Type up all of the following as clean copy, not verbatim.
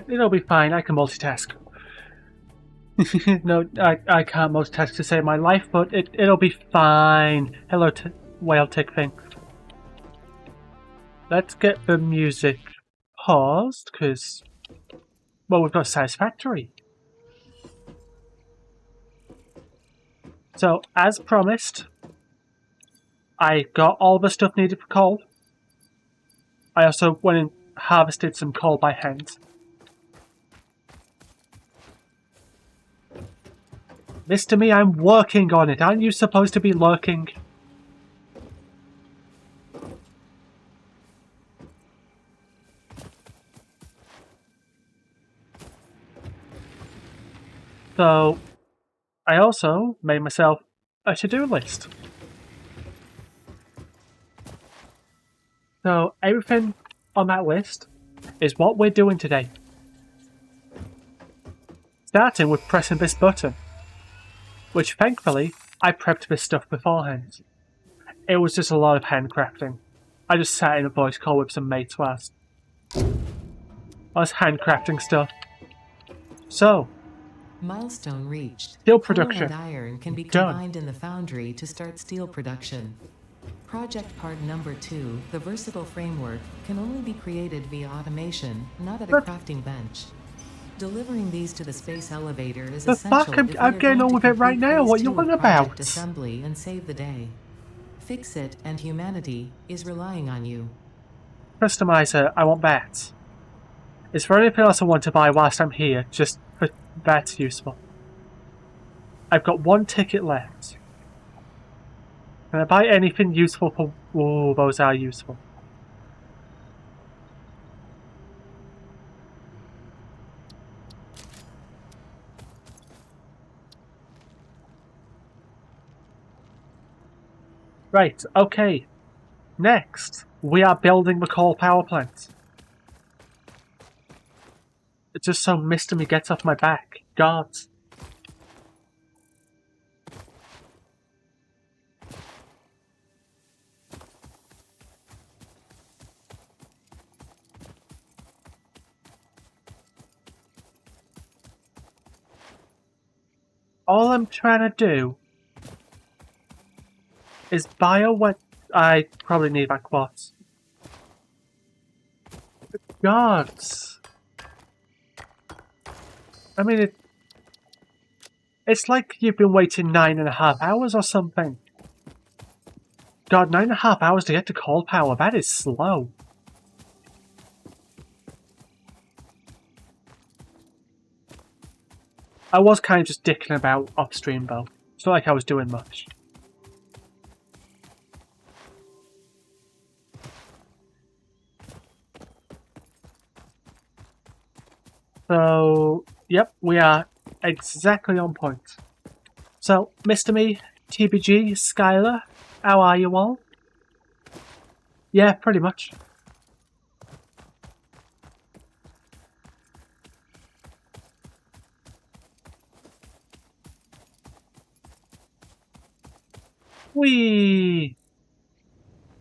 It'll be fine. I can multitask. No, I can't multitask to save my life, but it'll be fine. Hello, whale tick thing. Let's get the music paused, because, well, we've got Satisfactory. So, as promised, I got all the stuff needed for coal. I also went and harvested some coal by hand. Mr. Me, I'm working on it. Aren't you supposed to be lurking? So, I also made myself a to-do list. So, everything on that list is what we're doing today. Starting with pressing this button, which thankfully I prepped this stuff beforehand. It was just a lot of handcrafting. I just sat in a voice call with some mates whilst I was handcrafting stuff. So, milestone reached. Steel production. Coal and iron can be Done. combined in the foundry to start steel production. Project part number 2, the versatile framework, can only be created via automation, not at a crafting bench. Delivering these to the space elevator is The essential fuck? if I'm we are getting going on to with it right complete now. phase What you 2 on of project about? assembly and save the day. Fix It and humanity is relying on you. Customizer, I want that. Is there anything else I want to buy whilst I'm here? Just for that's useful. I've got one ticket left. Can I buy anything useful for... Oh, those are useful. Right, okay. Next, we are building the coal power plant. It's just so Mr. Me gets off my back. God. All I'm trying to do is what I probably need my quartz. God. I mean, it's like you've been waiting 9.5 hours or something. God, 9.5 hours to get to coal power, that is slow. I was kind of just dicking about upstream though. It's not like I was doing much. So, yep, we are exactly on point. So, Mr. Me, TBG, Skylar, how are you all? Yeah, pretty much. Whee!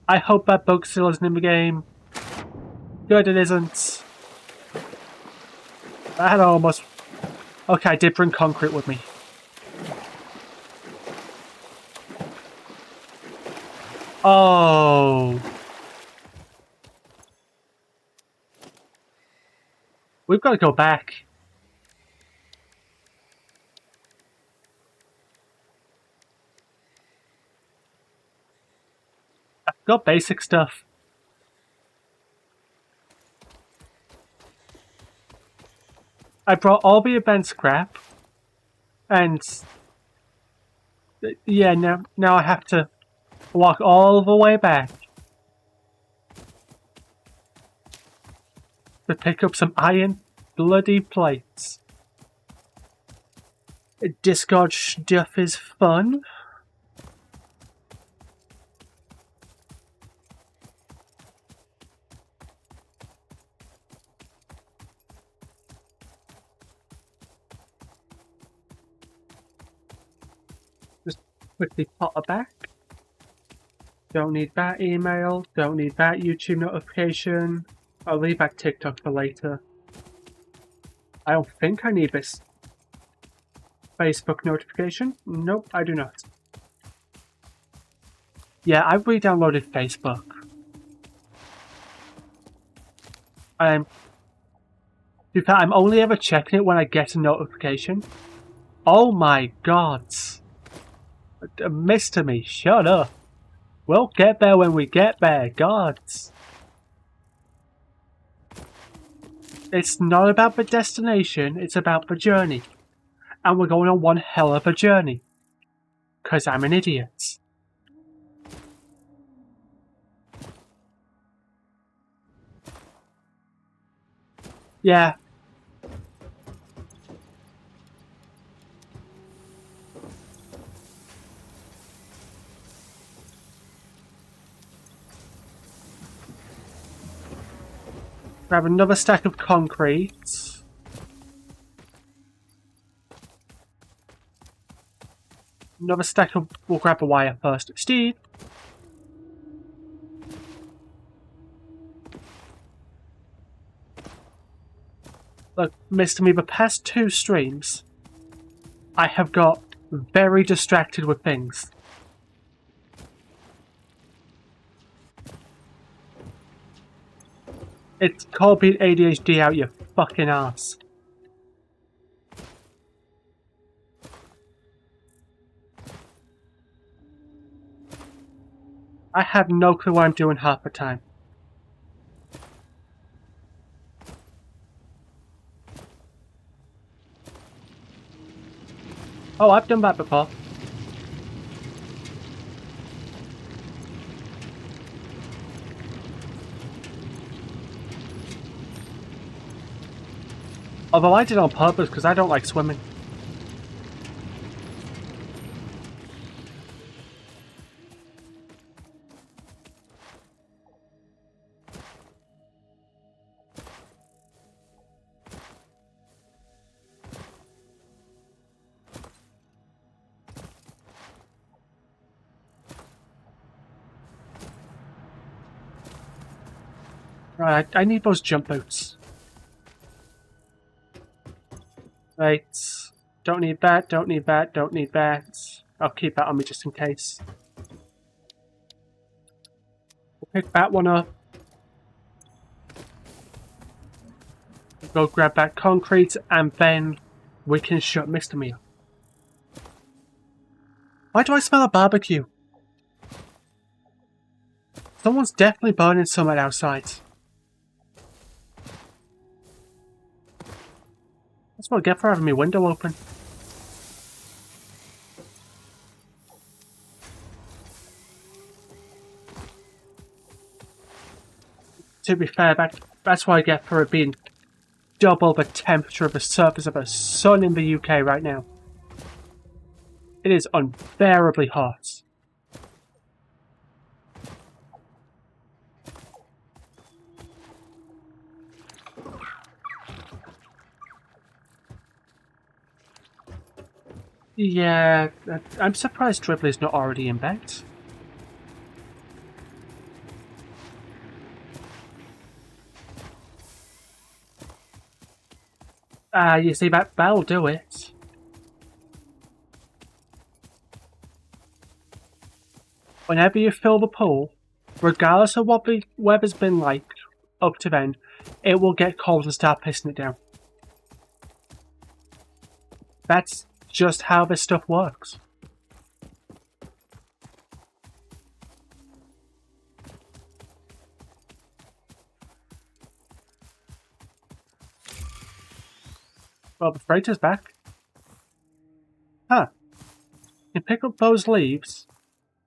I hope that bug still isn't in the game. Good, it isn't. I had almost... Okay, I did bring concrete with me. Oh. We've got to go back. I've got basic stuff. I brought all the event scrap. And... yeah, now I have to walk all the way back to pick up some iron bloody plates. Discard stuff is fun. Just quickly pop it back. Don't need that email. Don't need that YouTube notification. I'll leave that TikTok for later. I don't think I need this Facebook notification. Nope, I do not. Yeah, I've re-downloaded Facebook. To be fair, I'm only ever checking it when I get a notification. Oh my god. Mr. Me, shut up. We'll get there when we get there, gods. It's not about the destination, it's about the journey. And we're going on one hell of a journey. 'Cause I'm an idiot. Yeah. Grab another stack of concrete. Another stack of... we'll grab a wire first. Steve! Look, Mr. Me, the past 2 streams, I have got very distracted with things. It's called being ADHD out your fucking ass. I have no clue what I'm doing half the time. Oh, I've done that before. Although I did it on purpose because I don't like swimming. Right, I need those jump boots. Right. Don't need that, don't need that, don't need that. I'll keep that on me just in case. We'll pick that one up. Go grab that concrete, and then we can shut Mr. Me up. Why do I smell a barbecue? Someone's definitely burning something outside. That's what I get for having my window open. To be fair, that's what I get for it being double the temperature of the surface of the sun in the UK right now. It is unbearably hot. Yeah, I'm surprised Dribbly's not already in bed. You see, that'll do it. Whenever you fill the pool, regardless of what the weather's been like up to then, it will get cold and start pissing it down. That's just how this stuff works. Well, the freighter's back. Huh. You can pick up those leaves,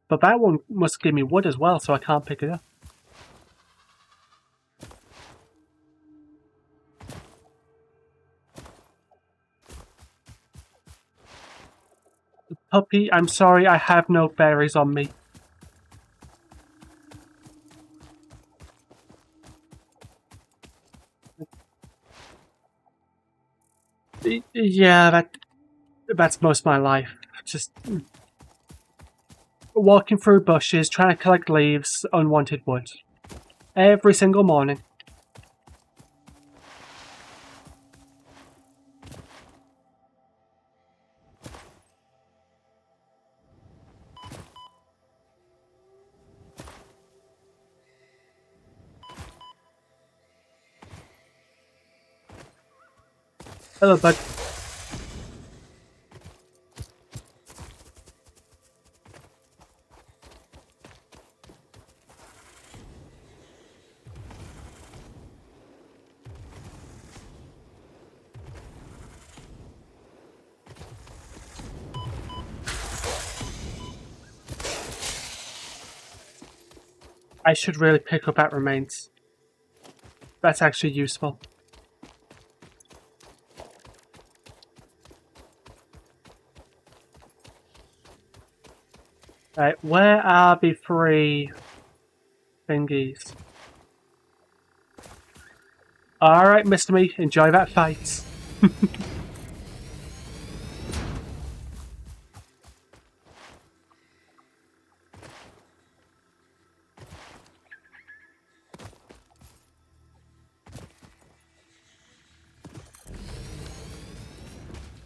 but that one must give me wood as well, so I can't pick it up. Puppy, I'm sorry, I have no berries on me. Yeah, that's most of my life. Just walking through bushes, trying to collect leaves, unwanted wood. Every single morning. Hello, bud. I should really pick up that remains. That's actually useful. Right, where are the three thingies? Alright, Mr. Me, enjoy that fight.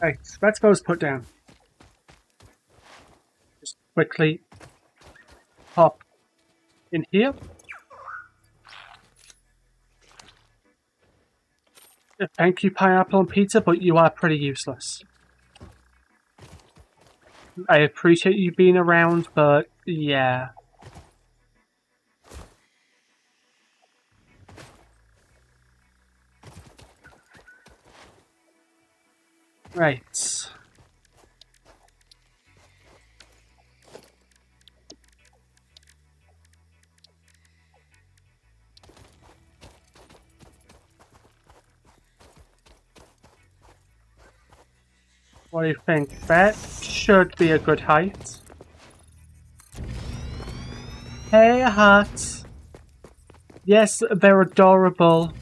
Right, that's those put down. Just quickly pop in here. Thank you, Pineapple and Pizza, but you are pretty useless. I appreciate you being around, but yeah. Right. What do you think? That should be a good height. Hey, hats. Yes, they're adorable.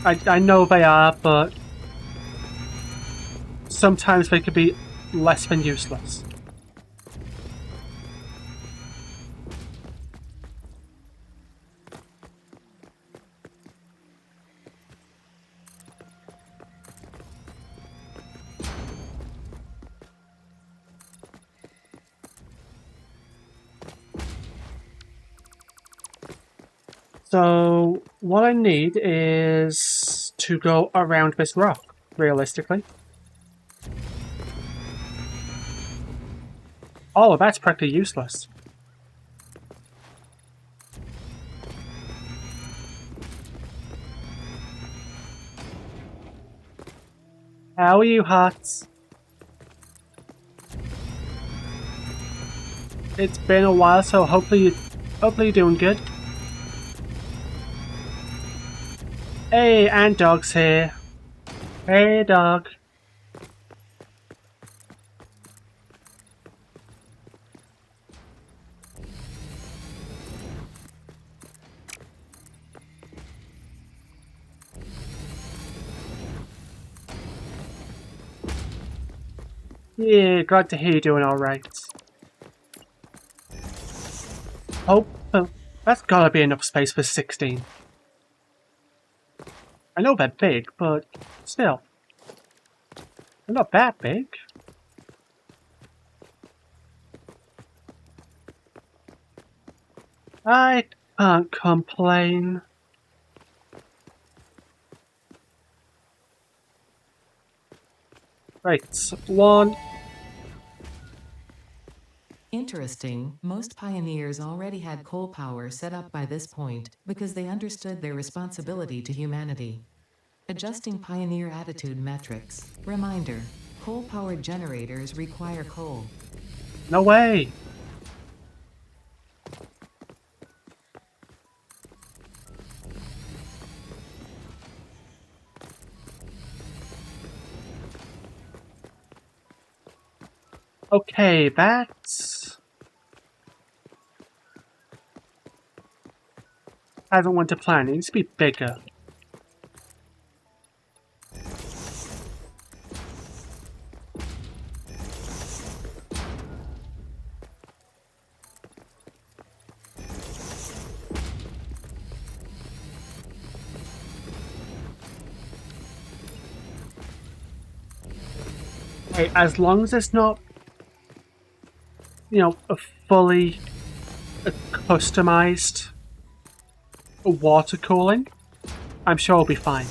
I know they are, but sometimes they could be less than useless. So, what I need is to go around this rock, realistically. Oh, that's practically useless. How are you, Hearts? It's been a while, so hopefully you're doing good. Hey, and Dog's here. Hey, Dog. Yeah, glad to hear you're doing alright. Oh, well, that's gotta be enough space for 16. I know they're big, but still. They're not that big. I can't complain. Right, one. Interesting, most pioneers already had coal power set up by this point because they understood their responsibility to humanity. Adjusting pioneer attitude metrics. Reminder, coal-powered generators require coal. No way. Okay, that hasn't went to plan. It needs to be bigger. Hey, as long as it's not, a fully customized water cooling, I'm sure it'll be fine.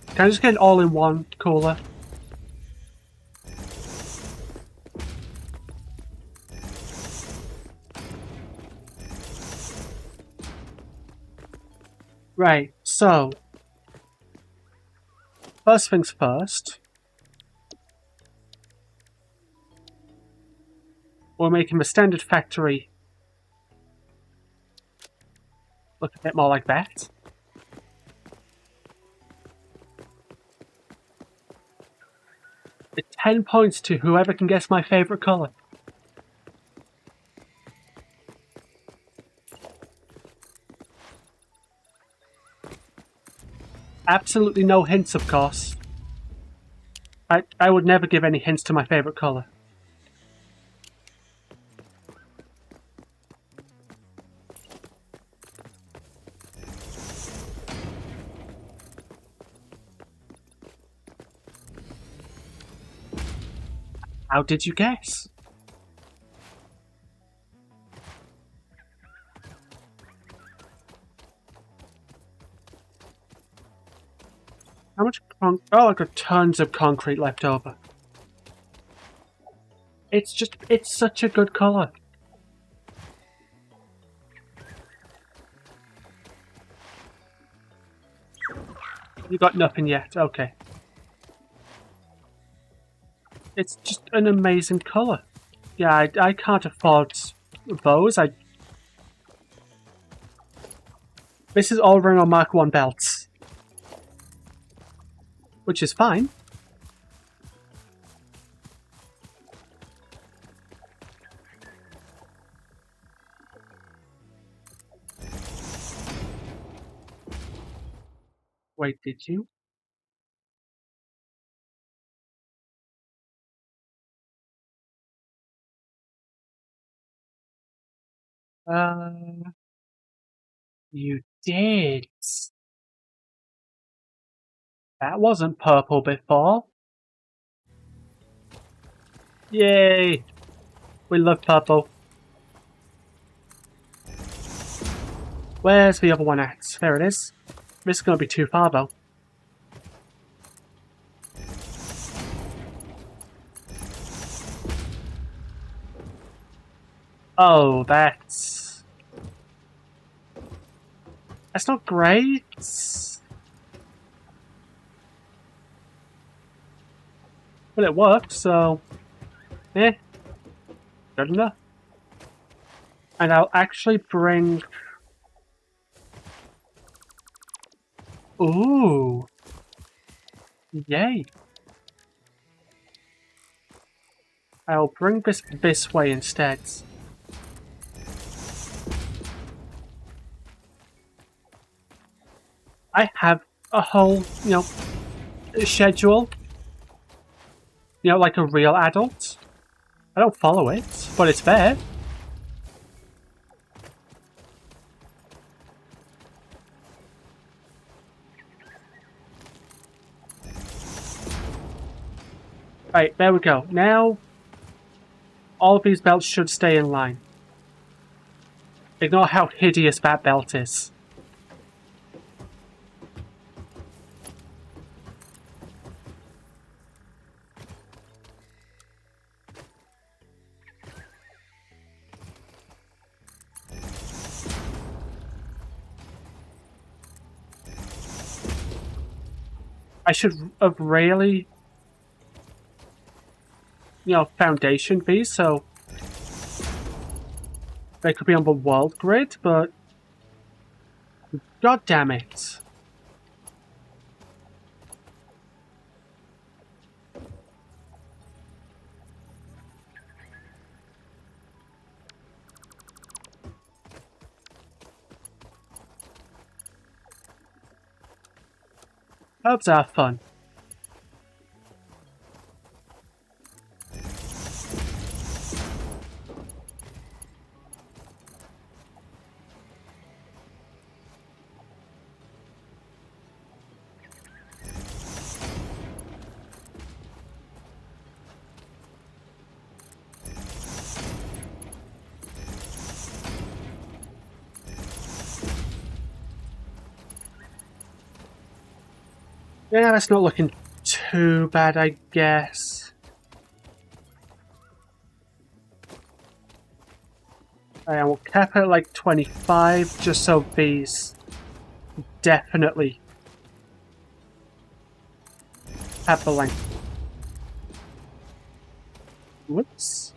Can I just get an all-in-one cooler? Right, so first things first, we're making the standard factory look a bit more like that. It's 10 points to whoever can guess my favorite color. Absolutely no hints, of course. I would never give any hints to my favorite color. How did you guess? How much oh, I got tons of concrete left over. It's such a good color. You got nothing yet, okay. It's just an amazing color. Yeah, I can't afford those. This is all run on Mark 1 belts. Which is fine. Wait, did you? You did. That wasn't purple before. Yay! We love purple. Where's the other one at? There it is. This is going to be too far, though. Oh, that's not great. But it worked, so... good enough. And I'll actually bring... Ooh! Yay! I'll bring this way instead. I have a whole, schedule You know, like a real adult. I don't follow it, but it's there. Right, there we go. Now, all of these belts should stay in line. Ignore how hideous that belt is. I should have really, foundation these so they could be on the world grid, but god damn it. Herbs are fun. Yeah, that's not looking too bad, I guess. I will cap it at like 25, just so these definitely have the length. Whoops.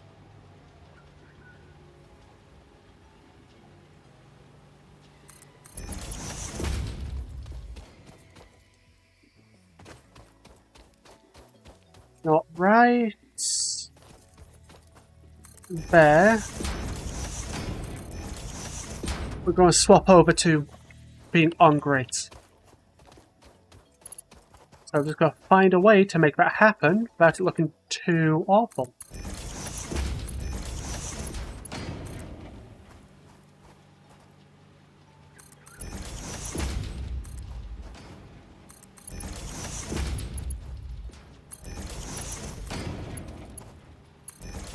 Not right. There. We're going to swap over to being on grid. So I've just got to find a way to make that happen without it looking too awful.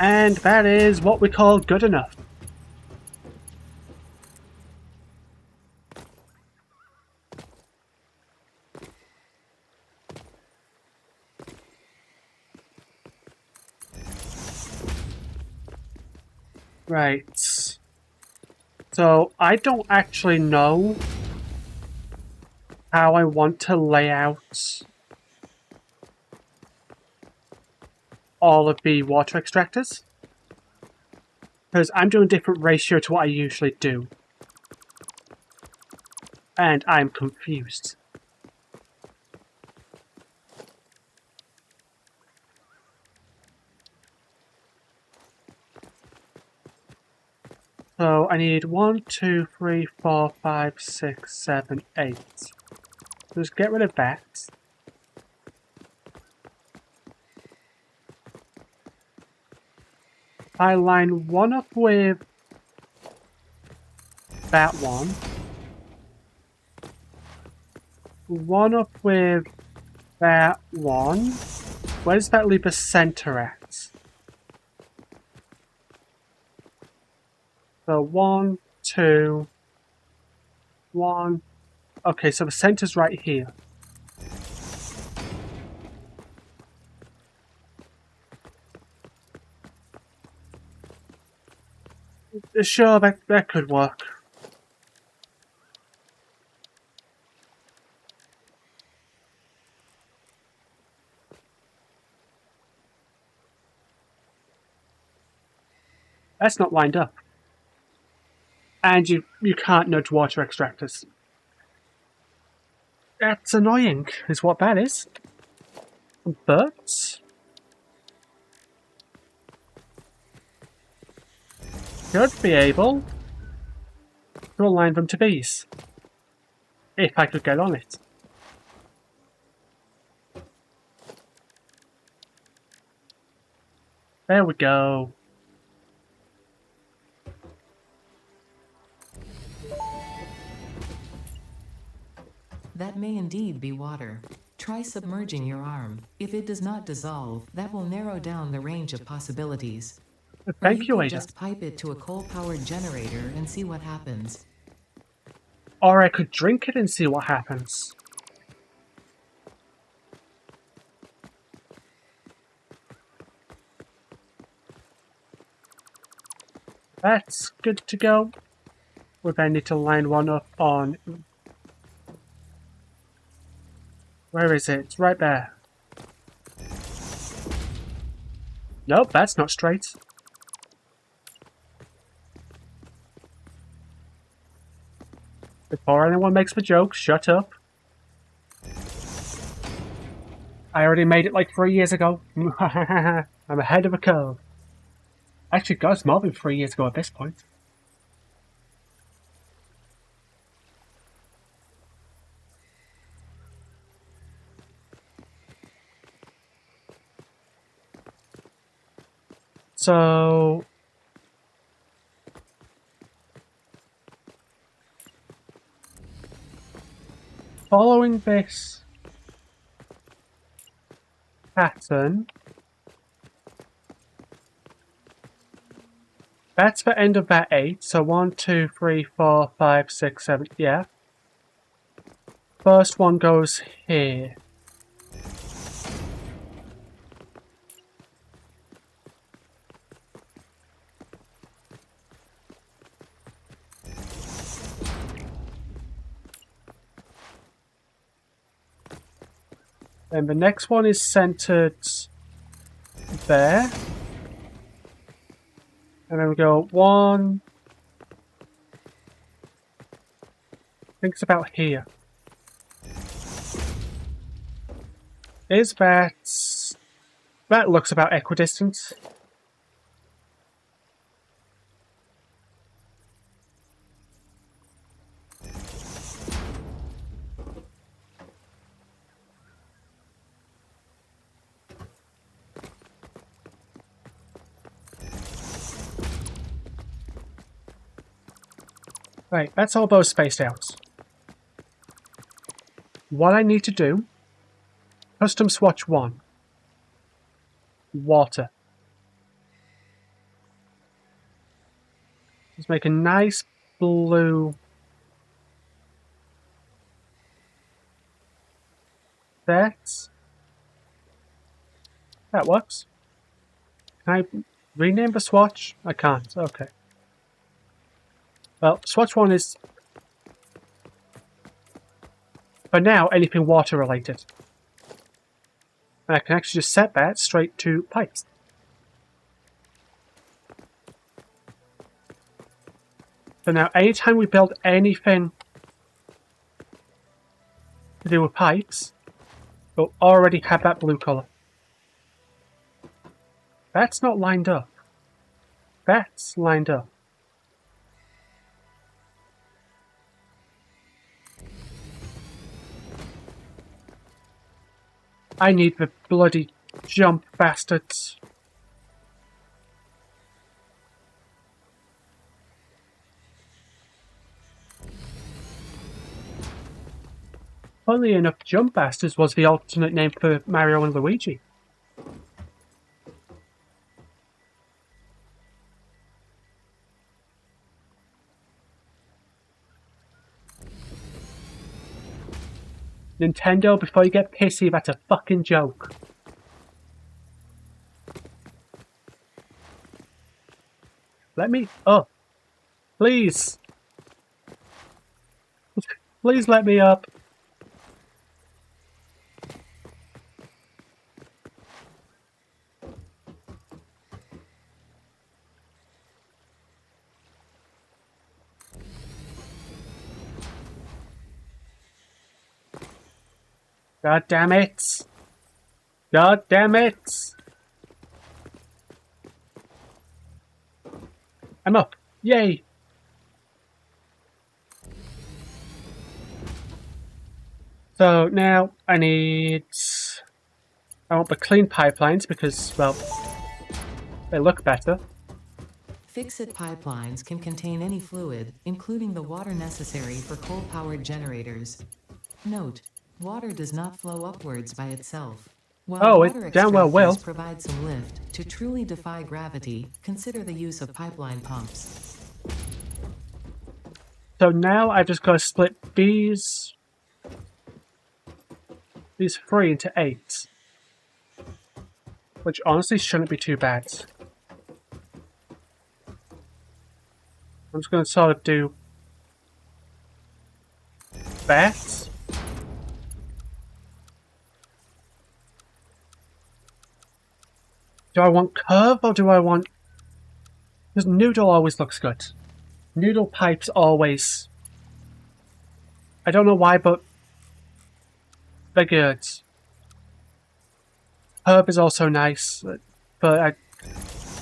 And that is what we call good enough. Right. So I don't actually know how I want to lay out all of the water extractors. Because I'm doing a different ratio to what I usually do. And I'm confused. So I need 1, 2, 3, 4, 5, 6, 7, 8. Just get rid of that. I line one up with that one. One up with that one. Where does that leave the center at? So 1, 2, 1. Okay, so the center's right here. Sure, that could work. That's not lined up. And you can't nudge water extractors. That's annoying, is what that is. But should be able to align them to these. If I could get on it. There we go. That may indeed be water. Try submerging your arm. If it does not dissolve, that will narrow down the range of possibilities. Or Thank you you, could Ada. just pipe it to a coal-powered generator and see what happens. Or I could drink it and see what happens. That's good to go. We then need to line one up on... Where is it? It's right there. Nope, that's not straight. Before anyone makes the joke, shut up. I already made it like 3 years ago. I'm ahead of the curve. Actually, God, it's more than 3 years ago at this point. So... following this pattern... That's the end of that 8, so 1, 2, 3, 4, 5, 6, 7, yeah. First one goes here. Then the next one is centered there. And then we go 1. I think it's about here. Is that... That looks about equidistant. Right, that's all those spaced out. What I need to do... Custom swatch 1. Water. Let's make a nice blue... That works. Can I rename the swatch? I can't. Okay. Well, swatch 1 is... For now, anything water related. And I can actually just set that straight to pipes. So now, anytime we build anything to do with pipes, we'll already have that blue colour. That's not lined up. That's lined up. I need the bloody jump bastards. Funnily enough, Jump Bastards was the alternate name for Mario and Luigi. Nintendo, before you get pissy, that's a fucking joke. Let me up. Please. Please let me up. God damn it! God damn it! I'm up! Yay! So now I need... I want the clean pipelines because, well... They look better. Fix-it pipelines can contain any fluid, including the water necessary for coal-powered generators. Note: water does not flow upwards by itself. While Oh, it water damn well will. extractors provide some lift, to truly defy gravity, consider the use of pipeline pumps. So now I just gotta split these 3 into 8. Which honestly shouldn't be too bad. I'm just gonna sort of do that. Do I want curve or do I want... Because noodle always looks good. Noodle pipes always... I don't know why, but they're good. Herb is also nice, but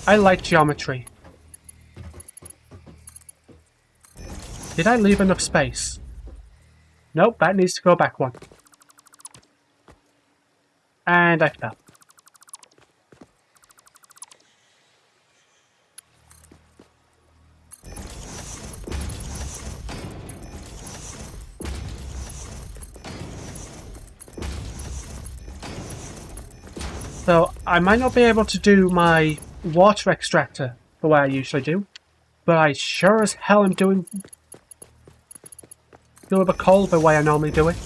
I like geometry. Did I leave enough space? Nope, that needs to go back one. And I fell. So, I might not be able to do my water extractor the way I usually do, but I sure as hell am doing the coal the way I normally do it.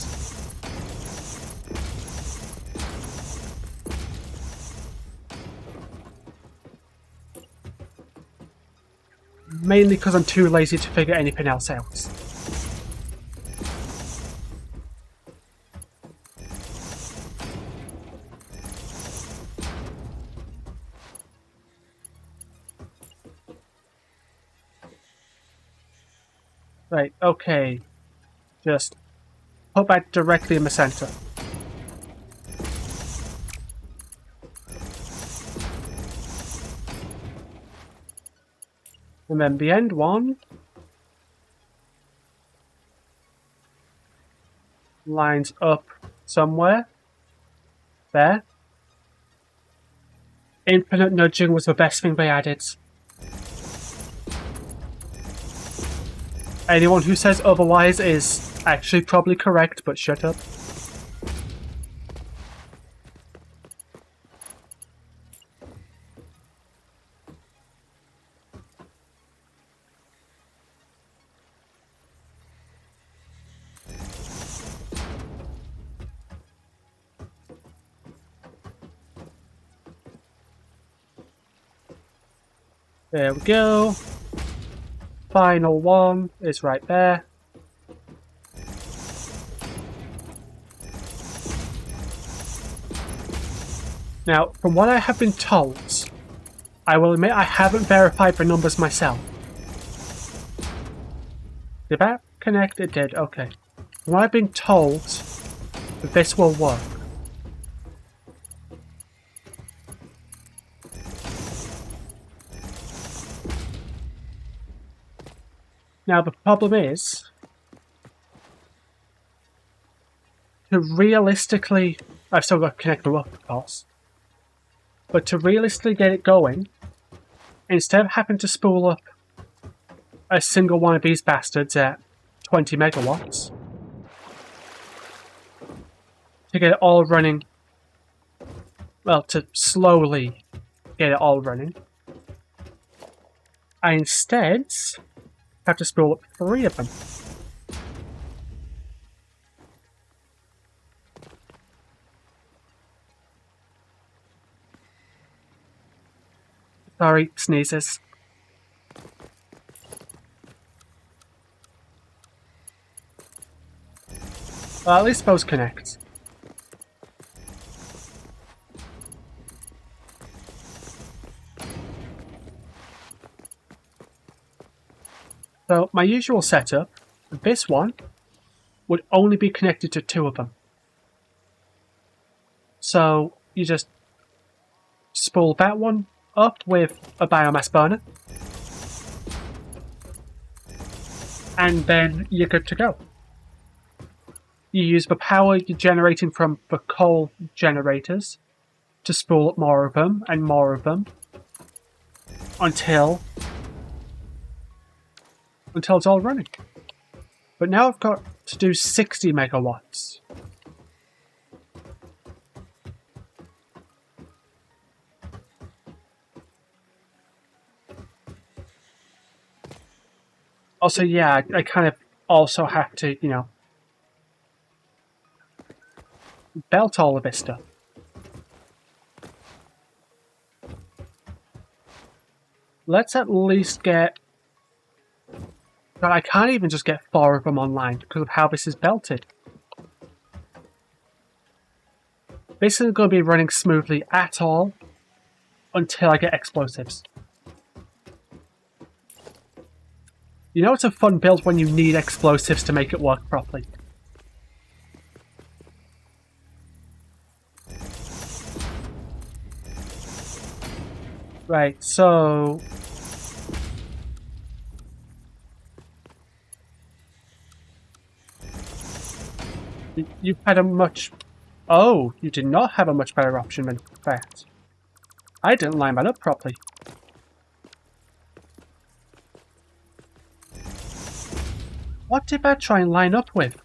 Mainly because I'm too lazy to figure anything else out. Right, okay. Just put that directly in the center. And then the end one lines up somewhere. There. Infinite nudging was the best thing they added. Anyone who says otherwise is actually probably correct, but shut up. There we go. Final one is right there. Now, from what I have been told, I will admit I haven't verified the numbers myself. Did that connect? It did, okay. From what I've been told, this will work. Now the problem is, to realistically, I've still got to connect them up of course, but to realistically get it going, instead of having to spool up a single one of these bastards at 20 megawatts, to get it all running, well, to slowly get it all running, I instead have to spool up 3 of them. Sorry, sneezes. Well, at least those connect. So, my usual setup, this one, would only be connected to 2 of them. So, you just spool that one up with a biomass burner, and then you're good to go. You use the power you're generating from the coal generators to spool up more of them and more of them, until it's all running. But now I've got to do 60 megawatts. Also, yeah, I kind of also have to, you know, belt all of this stuff. Let's at least get... God, I can't even just get 4 of them online because of how this is belted. This isn't going to be running smoothly at all until I get explosives. You know it's a fun build when you need explosives to make it work properly. Right, so... You've had a much... Oh, you did not have a much better option than that. I didn't line that up properly. What did that try and line up with?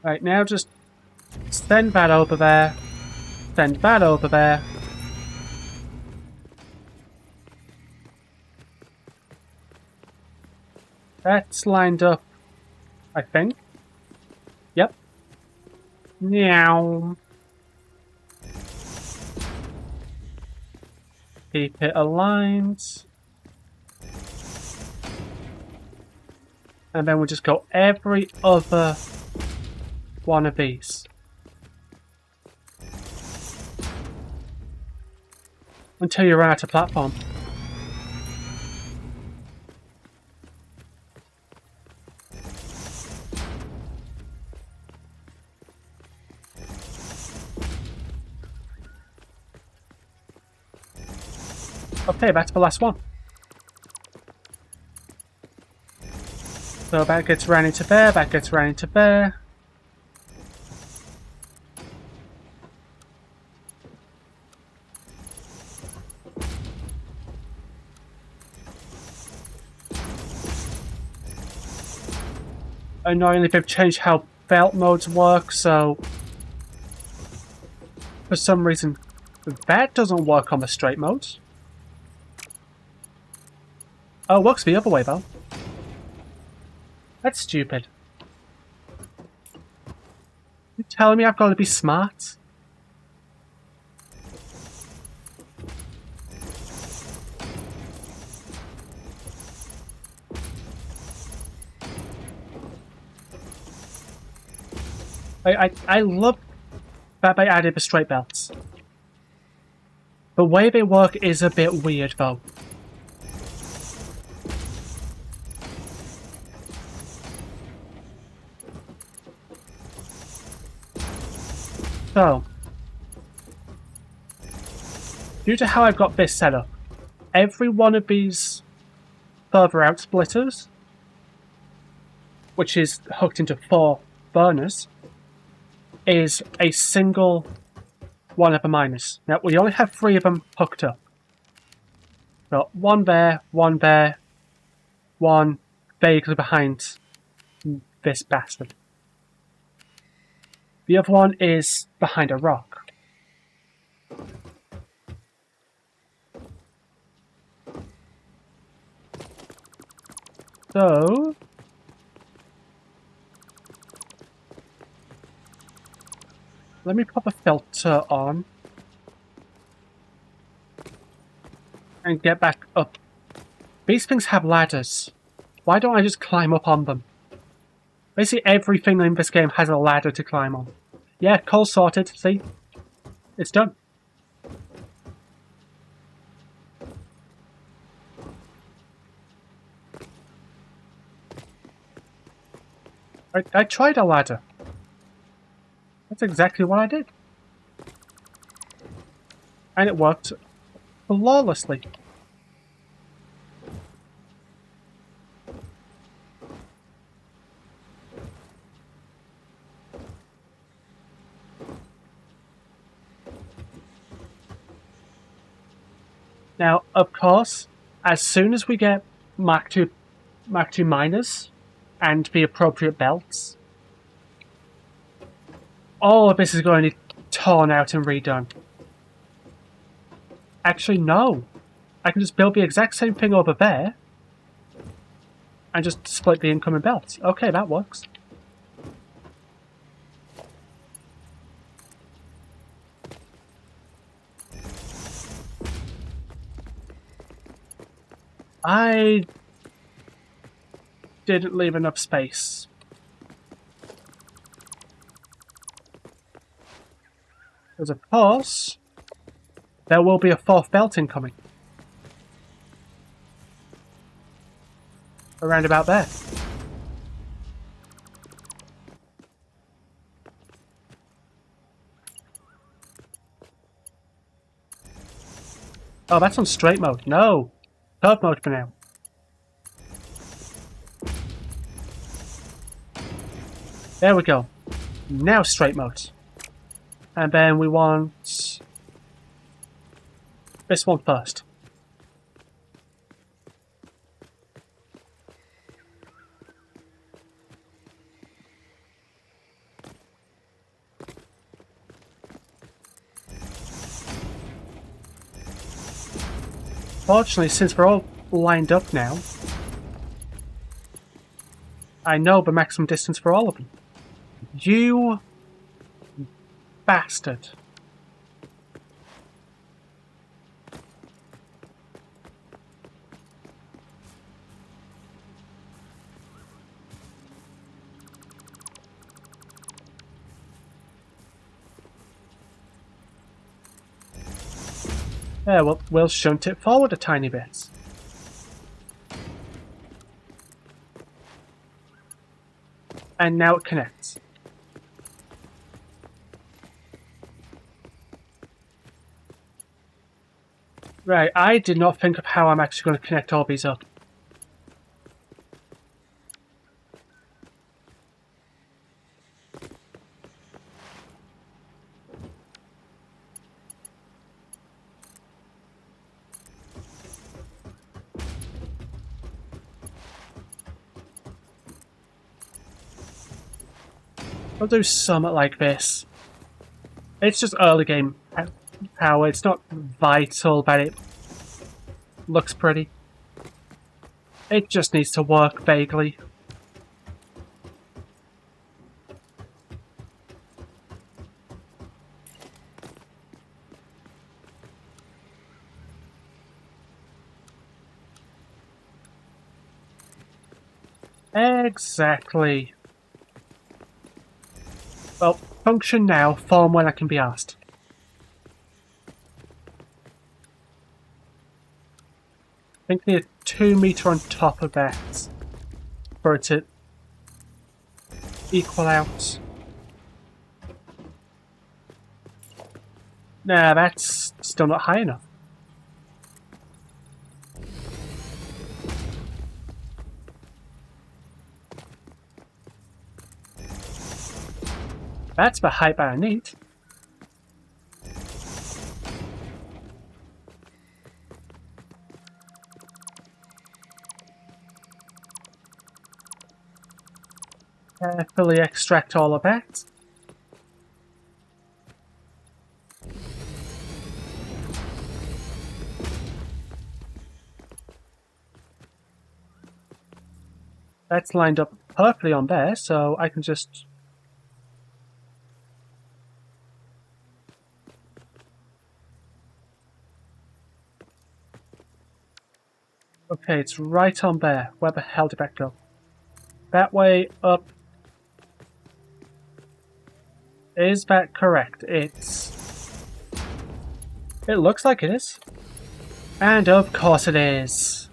Right, now just send that over there. Send that over there. That's lined up, I think. Yep. Meow. Keep it aligned. And then we'll just go every other one of these. Until you run out of platform. Okay, that's the last one. So that gets ran into there, that gets ran into there. Annoyingly, they've changed how belt modes work, so for some reason that doesn't work on the straight modes. Oh, it works the other way though. That's stupid. You telling me I've got to be smart? I love that they added the straight belts. The way they work is a bit weird though. So, due to how I've got this set up, every one of these further out splitters, which is hooked into 4 burners, is a single one of the miners. Now, we only have 3 of them hooked up. So, one there, one vaguely behind this bastard. The other one is behind a rock. So... let me pop a filter on. And get back up. These things have ladders. Why don't I just climb up on them? Basically everything in this game has a ladder to climb on. Yeah, coal sorted, see? It's done. I tried a ladder. That's exactly what I did. And it worked flawlessly. of course, as soon as we get Mark 2 miners and the appropriate belts, all of this is going to be torn out and redone. Actually, no. I can just build the exact same thing over there and just split the incoming belts. Okay, that works. I didn't leave enough space. Because of course, there will be a fourth belt incoming. Around about there. Oh, that's on straight mode. No! Curve mode for now. There we go. Now straight mode. And then we want this one first. Fortunately, since we're all lined up now, I know the maximum distance for all of them. You bastard. Yeah, we'll shunt it forward a tiny bit. And now it connects. Right, I did not think of how I'm actually going to connect all these up. I'll do something like this. It's just early game power. It's not vital, but it looks pretty. It just needs to work vaguely. Exactly. Well, function now, form when I can be asked. I think we need a 2 meter on top of that for it to equal out. Nah, that's still not high enough. That's the height that I need. Carefully extract all of that. That's lined up perfectly on there, so I can just... Okay, it's right on there. Where the hell did that go? That way, up. Is that correct? It looks like it is. And of course it is.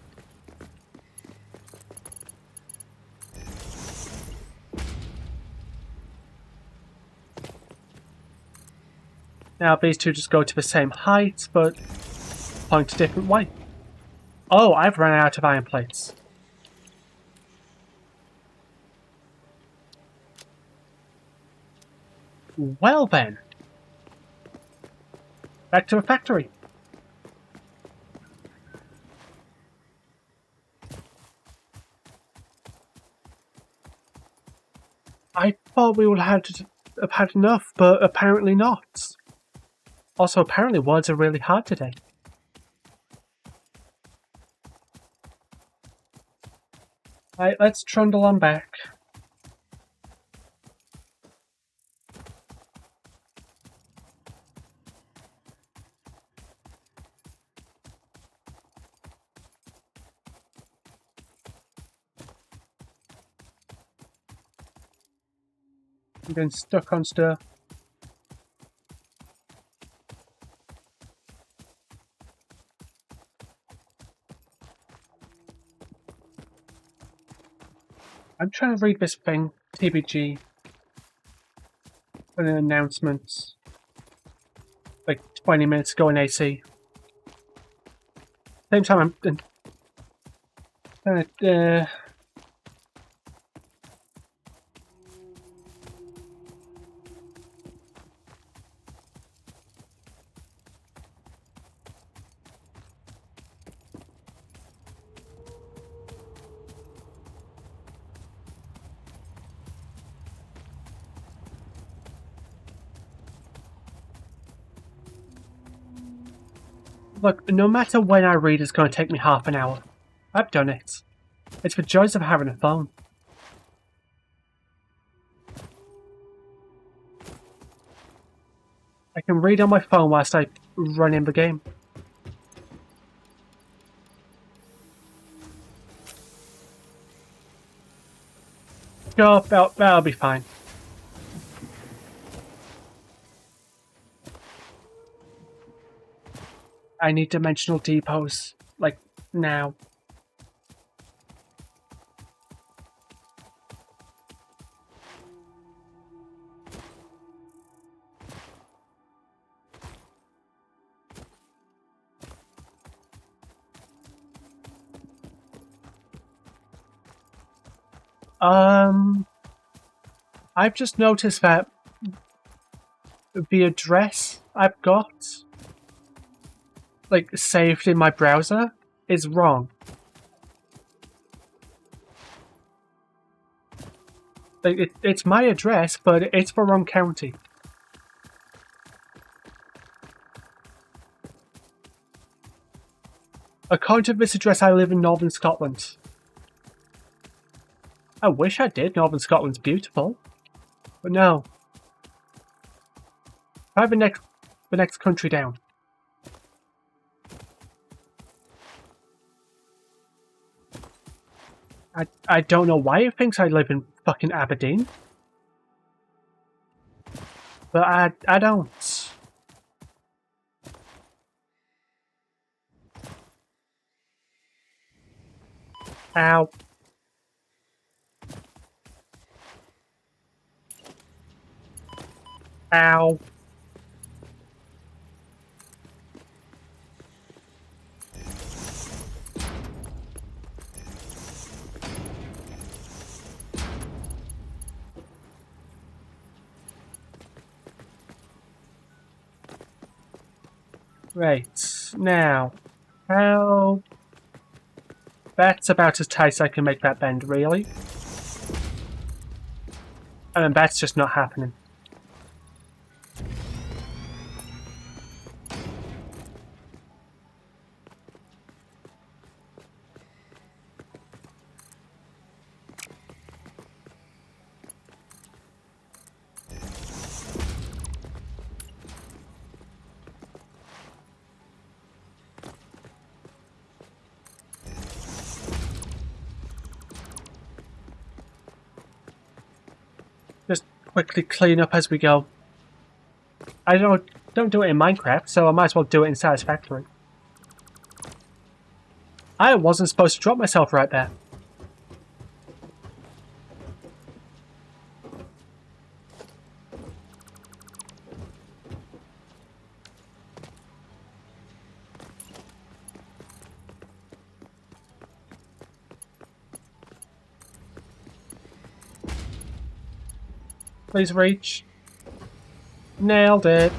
Now these two just go to the same height, but point a different way. Oh, I've run out of iron plates. Well then. Back to the factory. thought we would have had enough, but apparently not. Also, apparently words are really hard today. Right, let's trundle on back. I'm getting stuck on stuff. I'm trying to read this thing, TBG, for an announcement. Like 20 minutes ago in AC. Same time I'm look, no matter when I read, it's going to take me half an hour. I've done it. It's the joys of having a phone. I can read on my phone whilst I run in the game. Sure, that'll be fine. I need dimensional depots, like, now. I've just noticed that the address I've got, like, saved in my browser is wrong. Like, it's my address, but it's the wrong county. According to this address, I live in Northern Scotland. I wish I did. Northern Scotland's beautiful. But no. Try the next country down. I don't know why it thinks I live in fucking Aberdeen. But I don't. Ow. Ow. Right, now, how... That's about as tight as I can make that bend, really. And then that's just not happening. Just quickly clean up as we go. I don't do it in Minecraft, so I might as well do it in Satisfactory. I wasn't supposed to drop myself right there. Please reach. Nailed it.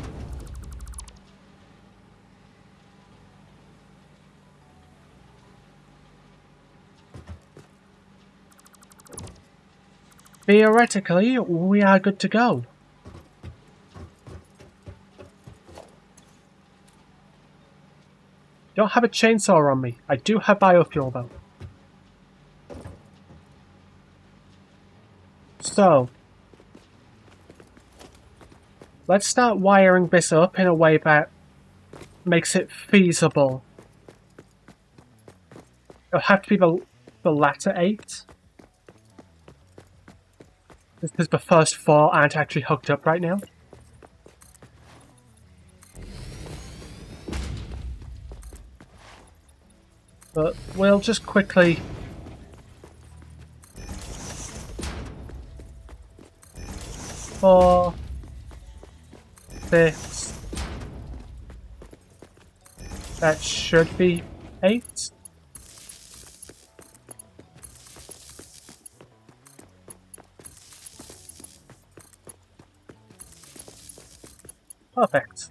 Theoretically, we are good to go. Don't have a chainsaw on me. I do have biofuel though. So, let's start wiring this up in a way that makes it feasible. It'll have to be the latter 8. Because the first 4 aren't actually hooked up right now. But we'll just quickly four, 6. That should be 8. Perfect.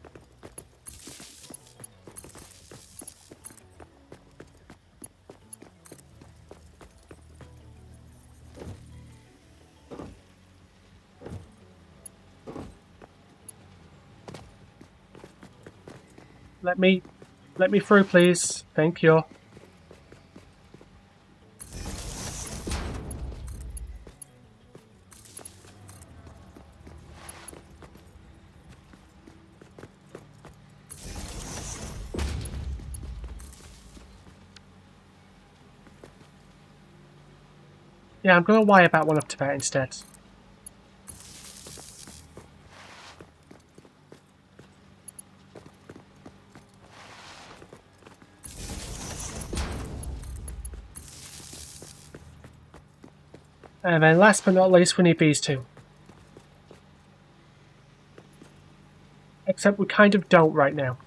Let me through, please. Thank you. Yeah, I'm gonna wire that one up to that instead. And then last but not least, we need these two. Except we kind of don't right now.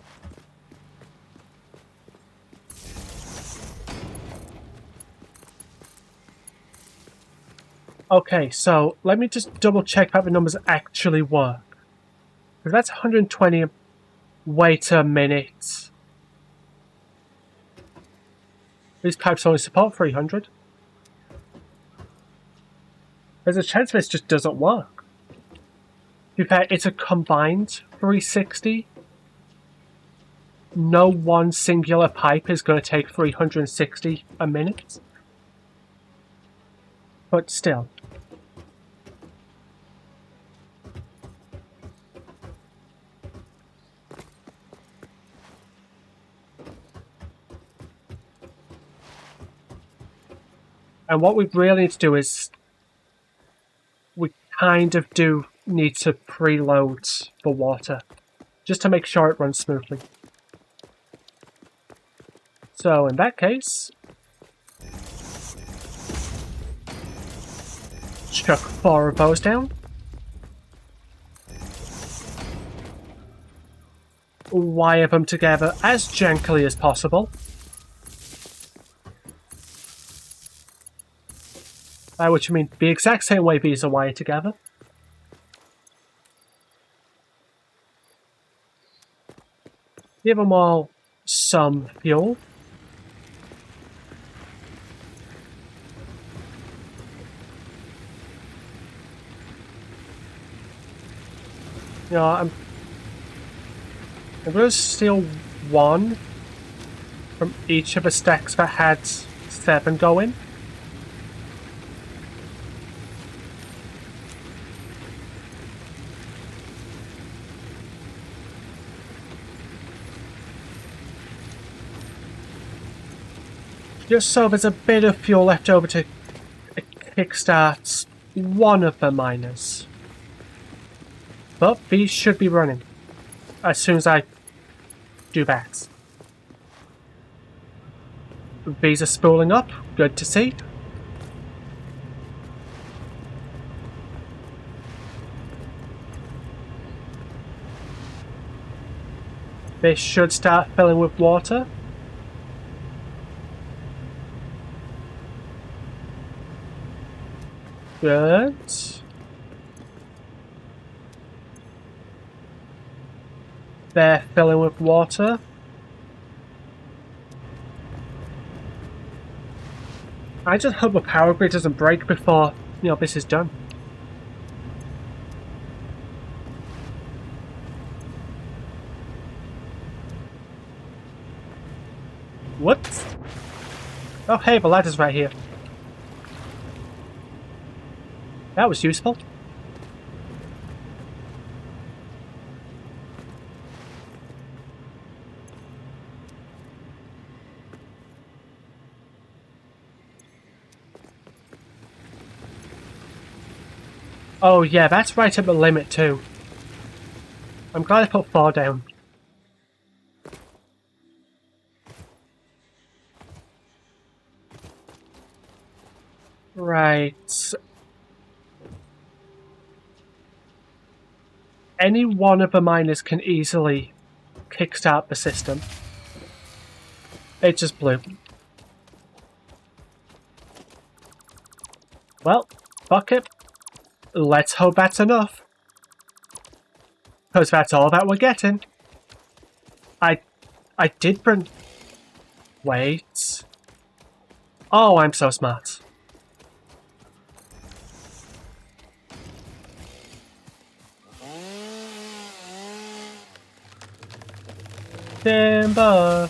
Okay, so let me just double check that the numbers actually work. Because that's 120 weight a minute. These pipes only support 300. There's a chance this just doesn't work. To be fair, it's a combined 360. No one singular pipe is going to take 360 a minute. But still. And what we really need to do is we kind of do need to preload the water just to make sure it runs smoothly. So in that case, chuck 4 of those down. Wire them together as jankily as possible. Which I mean, the exact same way these are wired together. Give them all some fuel. You know, I'm going to steal 1 from each of the stacks that had 7 going. Just so there's a bit of fuel left over to kickstart one of the miners. But these should be running as soon as I do that. These are spooling up, good to see. This should start filling with water. Good. They're filling with water. I just hope the power grid doesn't break before, this is done. Oh, hey, the ladder's right here. That was useful. Oh, yeah, that's right at the limit, too. I'm glad I put 4 down. Right. Any one of the miners can easily kickstart the system. It just blew. Well, fuck it. Let's hope that's enough. Because that's all that we're getting. I did bring... Wait. Oh, I'm so smart. Timber.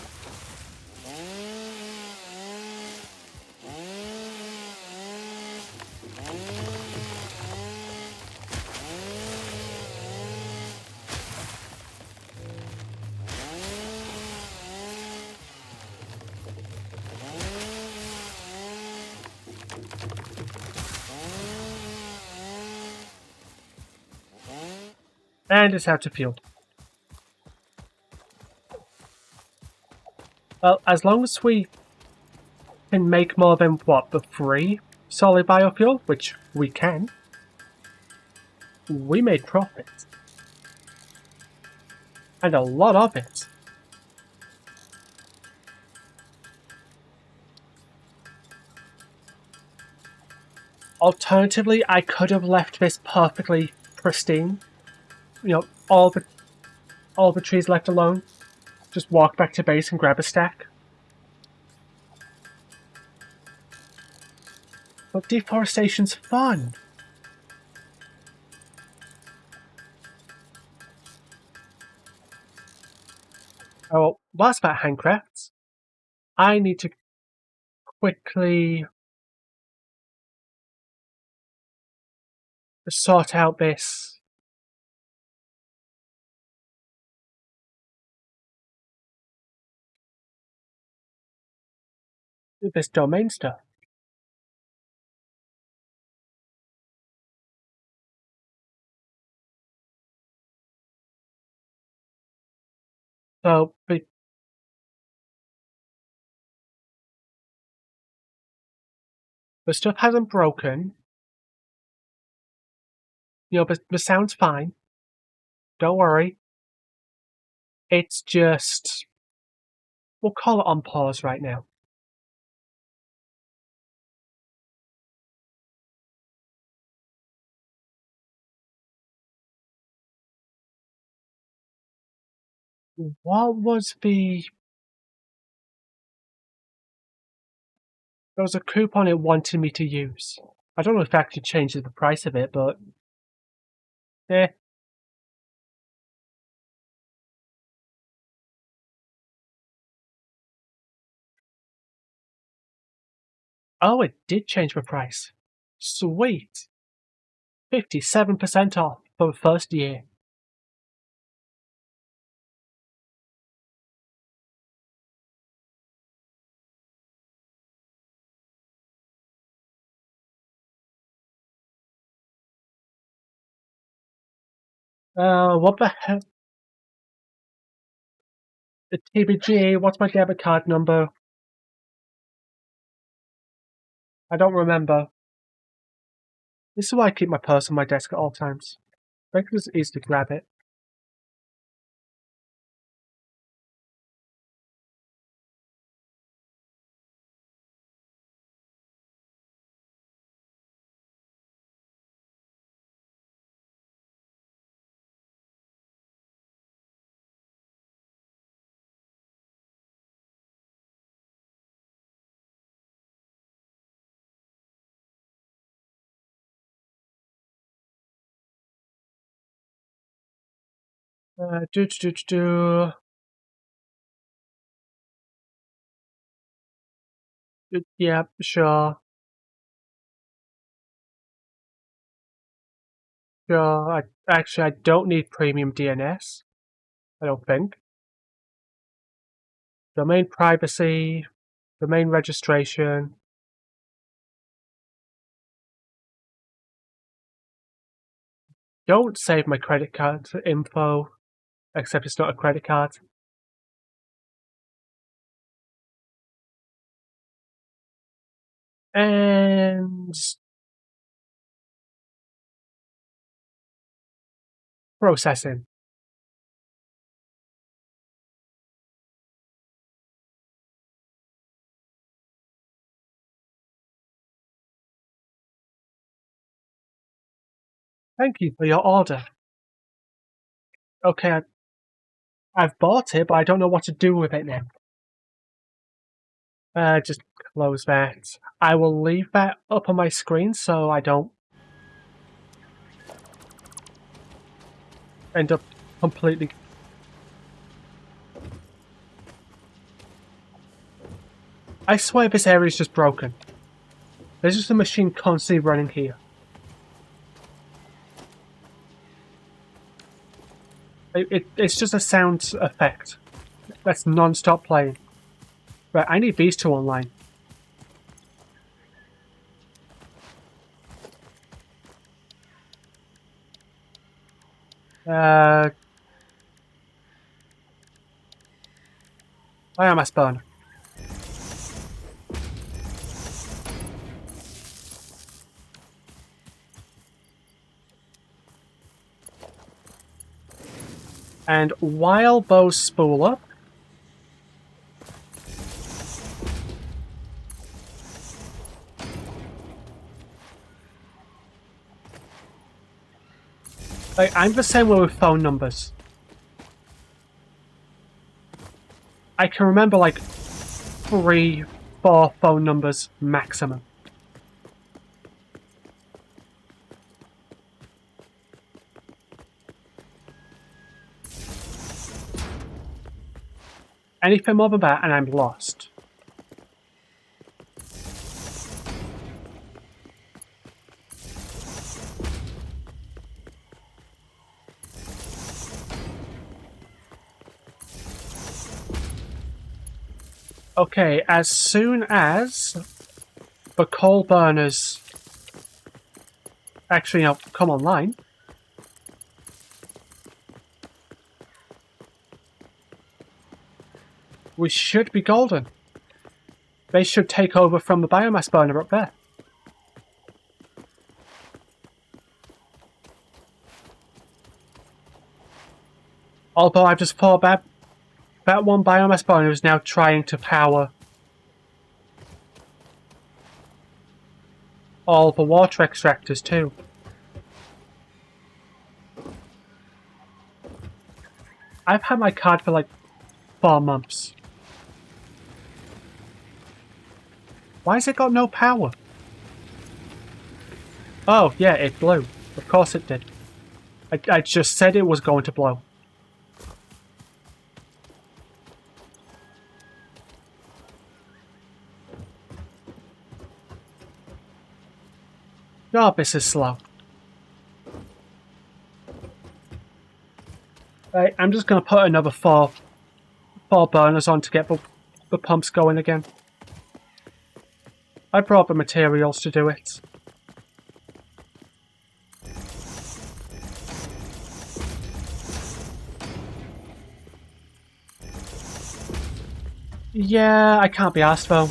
And it's out of fuel. Well, as long as we can make more than, what, the 3 solid biofuel, which we can, we made profit. And a lot of it. Alternatively, I could have left this perfectly pristine. You know, all the trees left alone. Just walk back to base and grab a stack. But deforestation's fun. Oh, whilst about handcrafts, I need to quickly sort out this domain stuff. So the stuff hasn't broken. You know, the sound's fine. Don't worry. It's just we'll call it on pause right now. What was the... There was a coupon it wanted me to use. I don't know if it actually changes the price of it, but... Eh. Oh, it did change the price. Sweet. 57% off for the first year. What the hell? The TBG, what's my debit card number? I don't remember. This is why I keep my purse on my desk at all times. I think it's easy to grab it. Do do do do. Yeah, sure. Sure. I don't need premium DNS. I don't think. Domain privacy, domain registration. Don't save my credit card info, except it's not a credit card. And processing. Thank you for your order. Okay, I've bought it, but I don't know what to do with it now. Just close that. I will leave that up on my screen so I don't end up completely. I swear this area is just broken. There's just a machine constantly running here. It's just a sound effect that's non-stop playing. Right, I need these two online. Biomass burner. And while those spool up, I'm the same way with phone numbers. I can remember like 3, 4 phone numbers maximum. Anything more than that and I'm lost. Okay, as soon as the coal burners actually come online, we should be golden. They should take over from the biomass burner up there. Although I've just thought that one biomass burner is now trying to power all the water extractors too. I've had my card for like 4 months. Why has it got no power? Oh, yeah, it blew. Of course it did. I just said it was going to blow. Oh, this is slow. Right, I'm just going to put another four burners on to get the pumps going again. I brought the materials to do it. Yeah, I can't be asked though.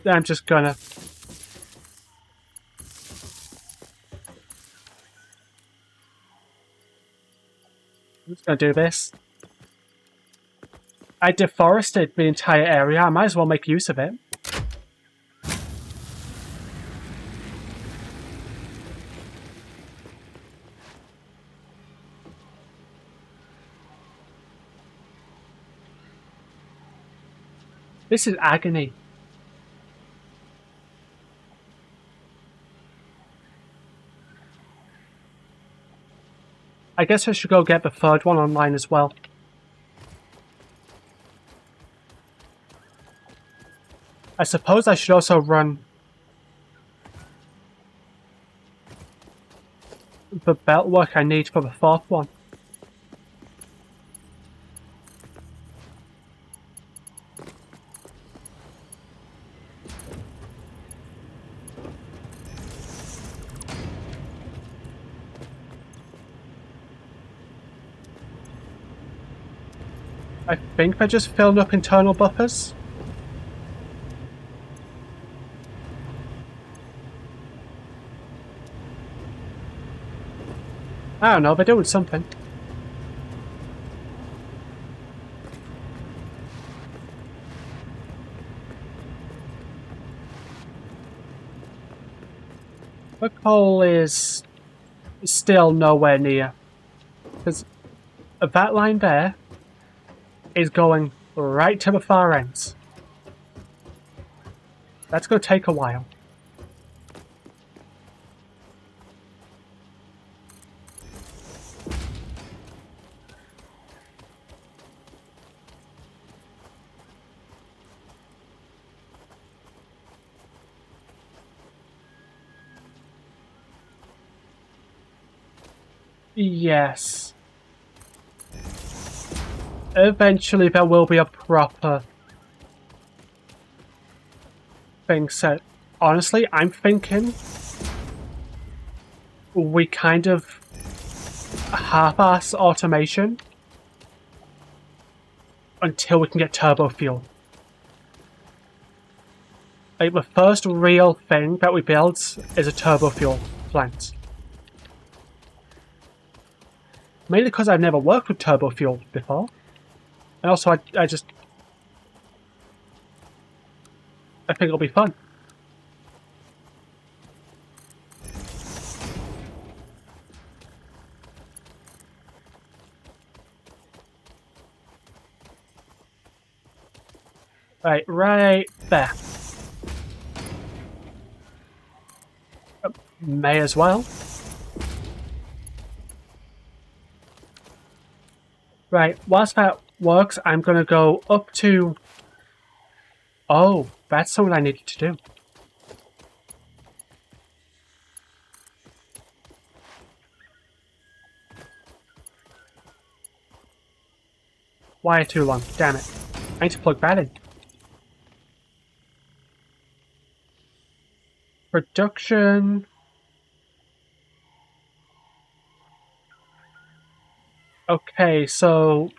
I'm just gonna. I'm just gonna do this. I deforested the entire area. I might as well make use of it. This is agony. I guess I should go get the third one online as well. I suppose I should also run the belt work I need for the fourth one. I think they're just filling up internal buffers. I don't know, they're doing something. The coal is still nowhere near. Because that line there is going right to the far ends. That's going to take a while. Yes. Eventually there will be a proper thing set. Honestly, I'm thinking we kind of half-ass automation until we can get turbo fuel. Like, the first real thing that we build is a turbo fuel plant. Mainly because I've never worked with turbo fuel before. And also, I think it'll be fun. Right there. May as well. Right, whilst that works, I'm gonna go up to... Oh, that's something I needed to do. Wire too long, damn it. I need to plug that in. Production... Okay, so...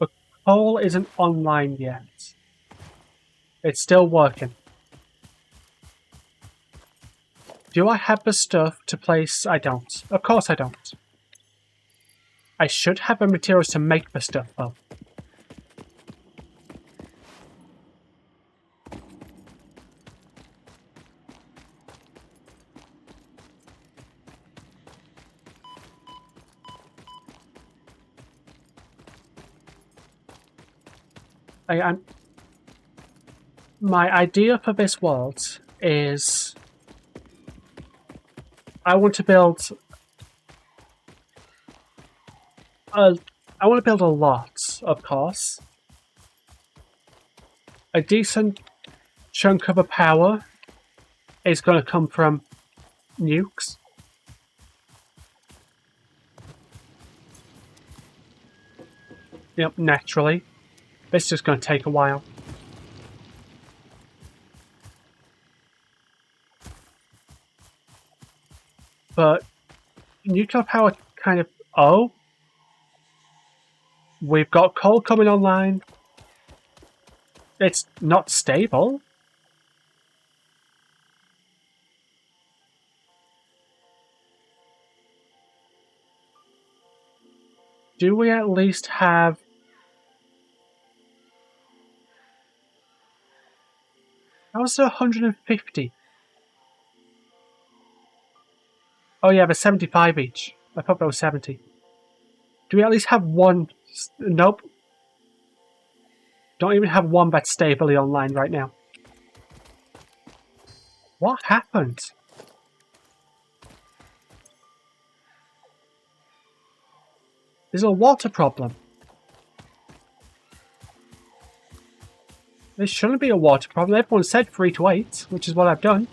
the coal isn't online yet. It's still working. Do I have the stuff to place? I don't. Of course I don't. I should have the materials to make the stuff, though. My idea for this world is... I want to build a lot, of course. A decent chunk of the power is going to come from nukes. Yep, naturally. This is just going to take a while. But nuclear power kind of... Oh? We've got coal coming online. It's not stable. Do we at least have... How's there 150? Oh yeah, there's 75 each. I thought there was 70. Do we at least have one? Nope. Don't even have one that's stably online right now. What happened? There's a water problem. This shouldn't be a water problem. Everyone said 3 to 8, which is what I've done.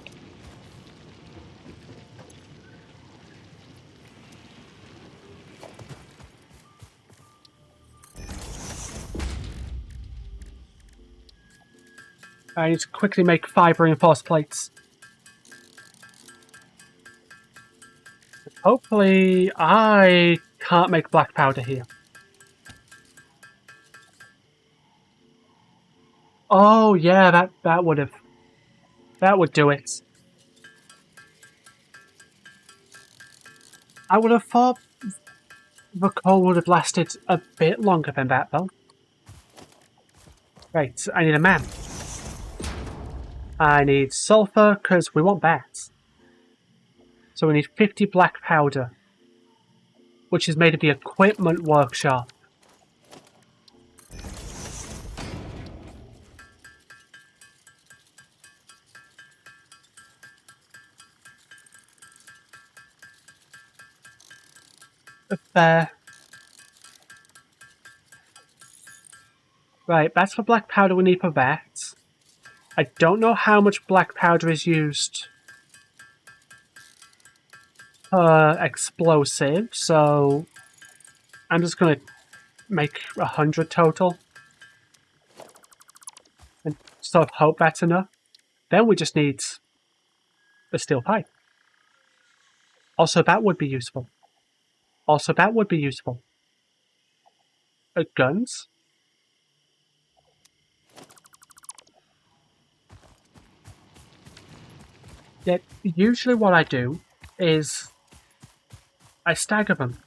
I need to quickly make 5 reinforced plates. Hopefully, I can't make black powder here. Oh yeah, that would do it. I would have thought the coal would have lasted a bit longer than that, though. Right, I need a man. I need sulfur, because we want that. So we need 50 black powder, which is made of the equipment workshop. There. Right, that's the black powder we need for that. I don't know how much black powder is used per explosive, so I'm just going to make 100 total. And sort of hope that's enough. Then we just need a steel pipe. Also, that would be useful. Guns? Yeah, usually what I do is I stagger them.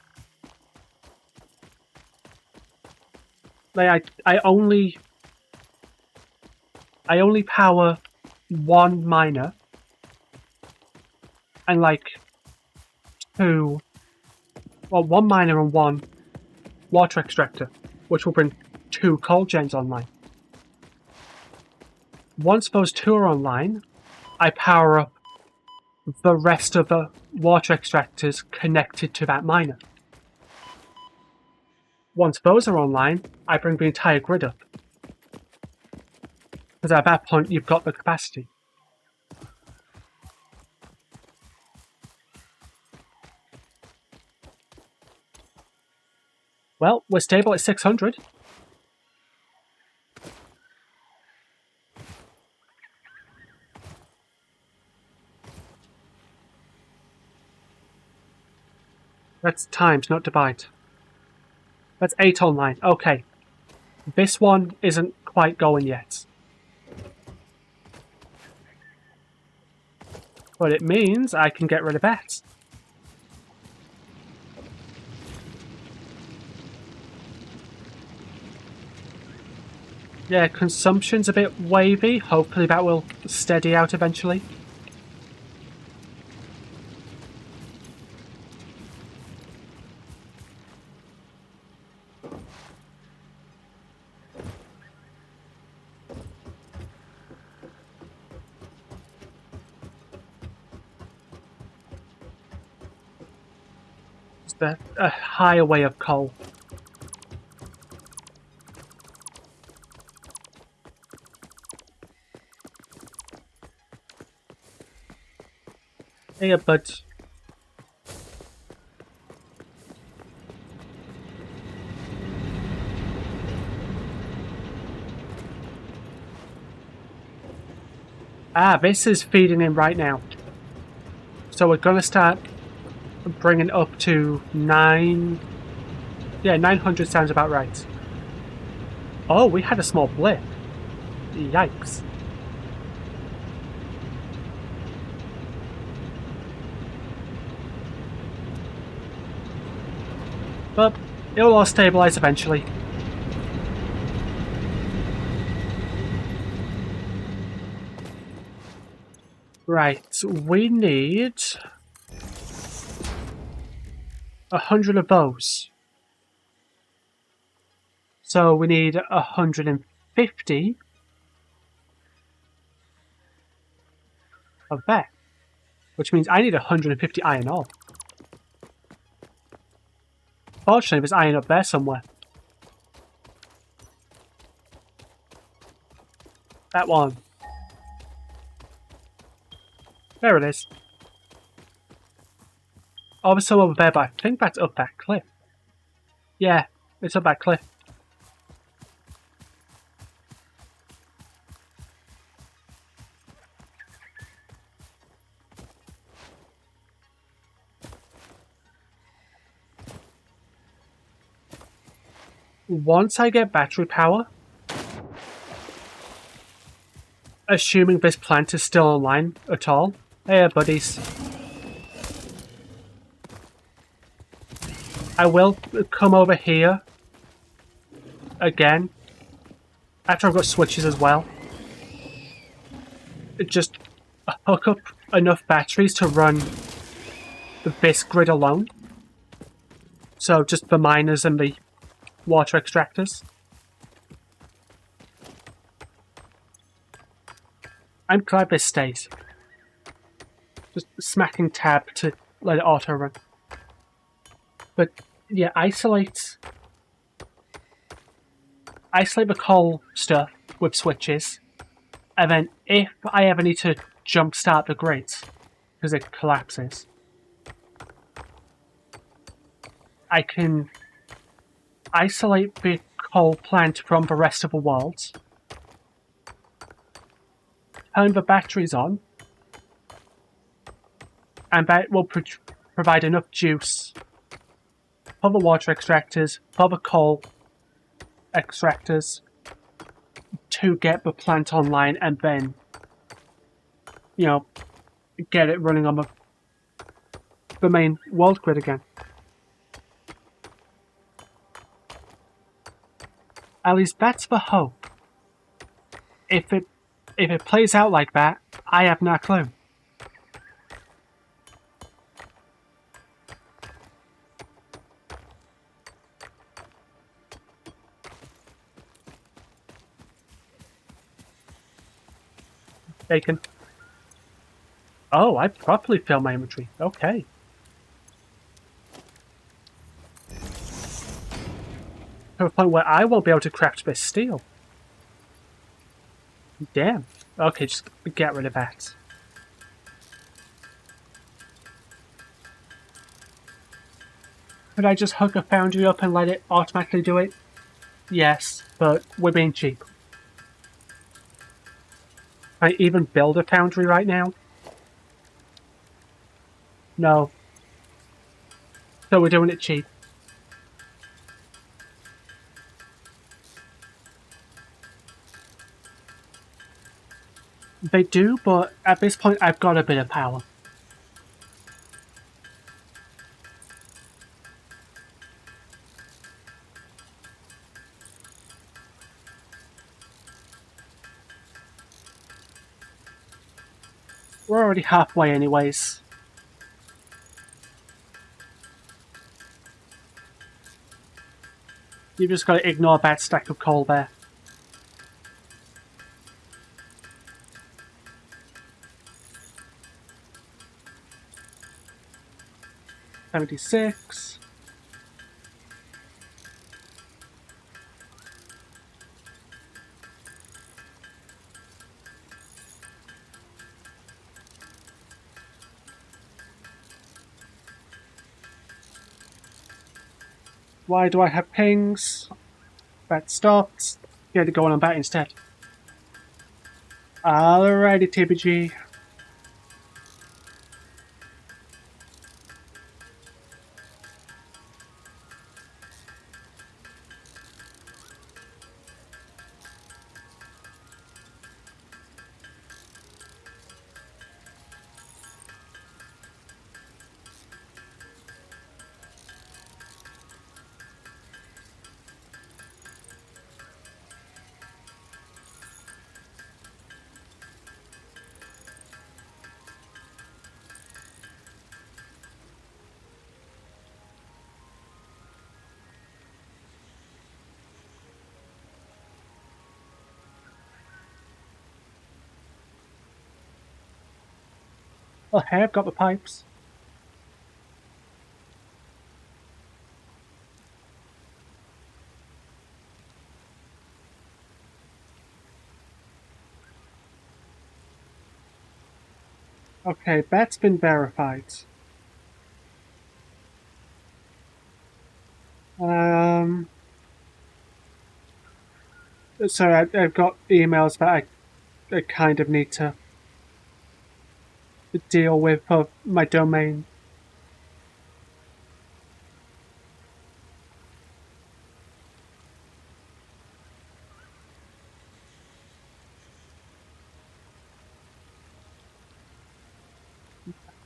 Like I only power one miner and like one miner and one water extractor, which will bring 2 coal gens online. Once those 2 are online, I power up the rest of the water extractors connected to that miner. Once those are online, I bring the entire grid up. Because at that point, you've got the capacity. Well, we're stable at 600. That's times, not divide. That's 8 online. Okay. This one isn't quite going yet. But it means I can get rid of that. Yeah, consumption's a bit wavy. Hopefully that will steady out eventually. Just a higher way of coal. Here, bud. Ah, this is feeding in right now. So we're gonna start bringing up to 9... Yeah, 900 sounds about right. Oh, we had a small blip. Yikes. But it'll all stabilize eventually. Right, we need 100 of those. So we need 150 of that. Which means I need 150 iron ore. Fortunately, there's iron up there somewhere. That one. There it is. Oh, there's some over there, but I think that's up that cliff. Yeah, it's up that cliff. Once I get battery power, assuming this plant is still online at all. Hey, buddies. I will come over here again after I've got switches as well. Just hook up enough batteries to run this grid alone. So just the miners and the water extractors. I'm glad this stays. Just smacking tab to let it auto run. But yeah, isolate the coal stuff with switches, and then if I ever need to jumpstart the grid because it collapses, I can isolate the coal plant from the rest of the world, turn the batteries on, and that will provide enough juice for the water extractors, for the coal extractors, to get the plant online and then, get it running on the main world grid again. At least that's the hope. If it plays out like that, I have no clue. Bacon. Oh, I properly filled my inventory. Okay. To a point where I won't be able to craft this steel. Damn. Okay, just get rid of that. Could I just hook a foundry up and let it automatically do it? Yes, but we're being cheap. Can I even build a foundry right now? No. So we're doing it cheap. They do, but at this point I've got a bit of power. We're already halfway anyways. You've just got to ignore that stack of coal there. $76. Why do I have pings? That stopped. Get to go on that instead. Alrighty, TBG. Oh, hey, I've got the pipes. Okay, that's been verified. So I've got emails that I kind of need to deal with for my domain.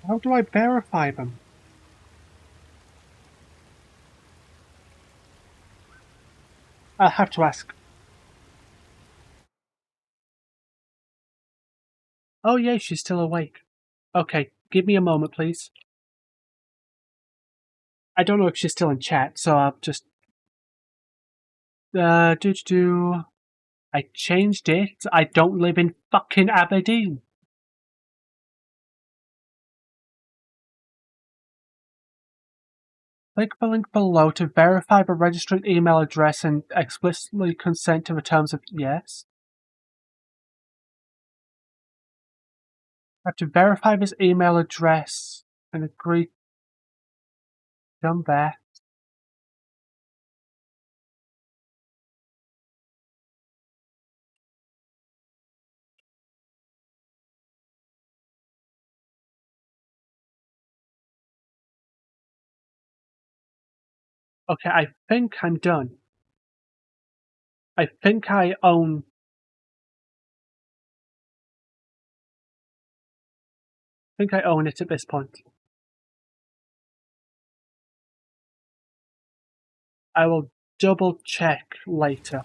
How do I verify them? I'll have to ask. Oh, yeah, she's still awake. Okay, give me a moment, please. I don't know if she's still in chat, so I'll just. Do. I changed it. I don't live in fucking Aberdeen. Click the link below to verify the registered email address and explicitly consent to the terms of. Yes? I have to verify this email address and agree. Done there. Okay, I think I'm done. I think I own. I think I own it at this point. I will double check later.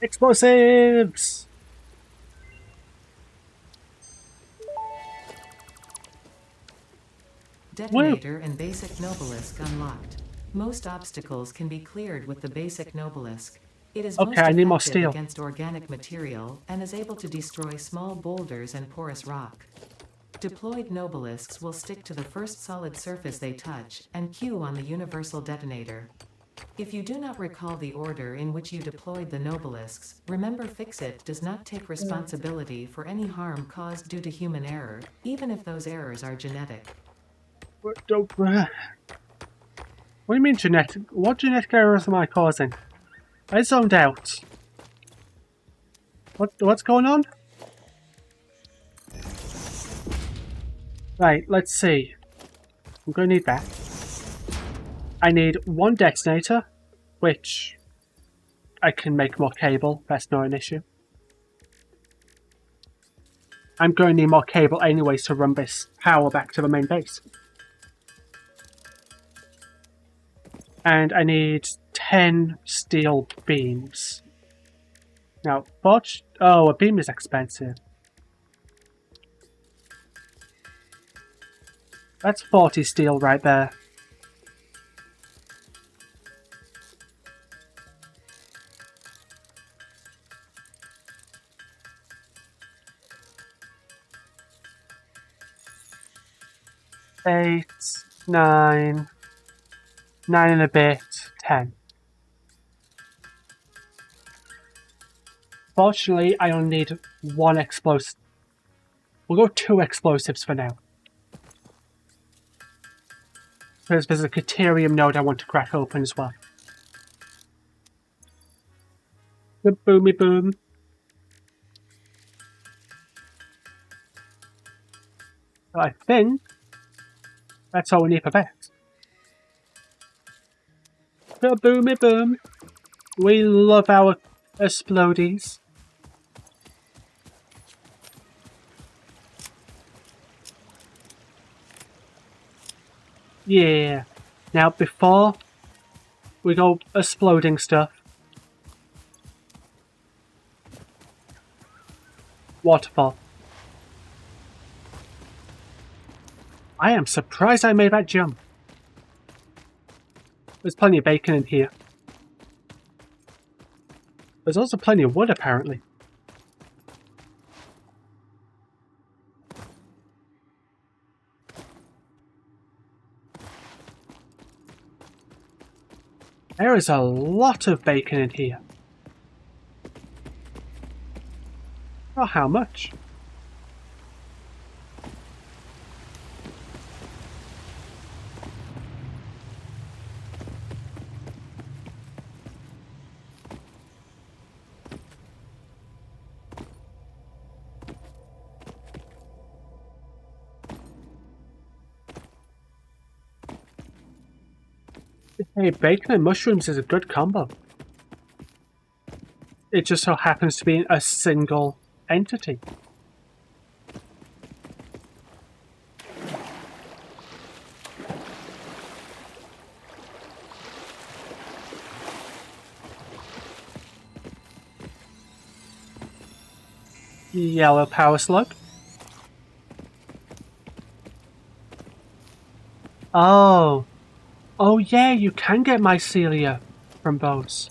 Explosives! Detonator and basic Nobelisk unlocked. Most obstacles can be cleared with the basic Nobelisk. It is Okay, most I need more effective steel. against organic material and is able to destroy small boulders and porous rock. Deployed Nobelisks will stick to the first solid surface they touch and queue on the universal detonator. If you do not recall the order in which you deployed the Nobelisks, remember Fixit does not take responsibility for any harm caused due to human error, even if those errors are genetic. What do you mean genetic? What genetic errors am I causing? I zoned out. What's going on? Right, let's see. I'm going to need that. I need one detonator, which I can make more cable. That's not an issue. I'm going to need more cable anyways to run this power back to the main base. And I need 10 steel beams. Now, a beam is expensive. That's 40 steel right there. Eight, 9, 9 and a bit, 10. Fortunately, I only need one explosive. We'll go 2 explosives for now. Because there's a Caterium node I want to crack open as well. The boomy boom. I think that's all we need for that. The boomy boom. We love our explodies. Yeah. Now, before we go exploding stuff, waterfall. I am surprised I made that jump. There's plenty of bacon in here. There's also plenty of wood, apparently. There is a lot of bacon in here. Oh, how much? Hey, bacon and mushrooms is a good combo. It just so happens to be in a single entity. Yellow power slug. Oh. Oh yeah, you can get mycelia from bows.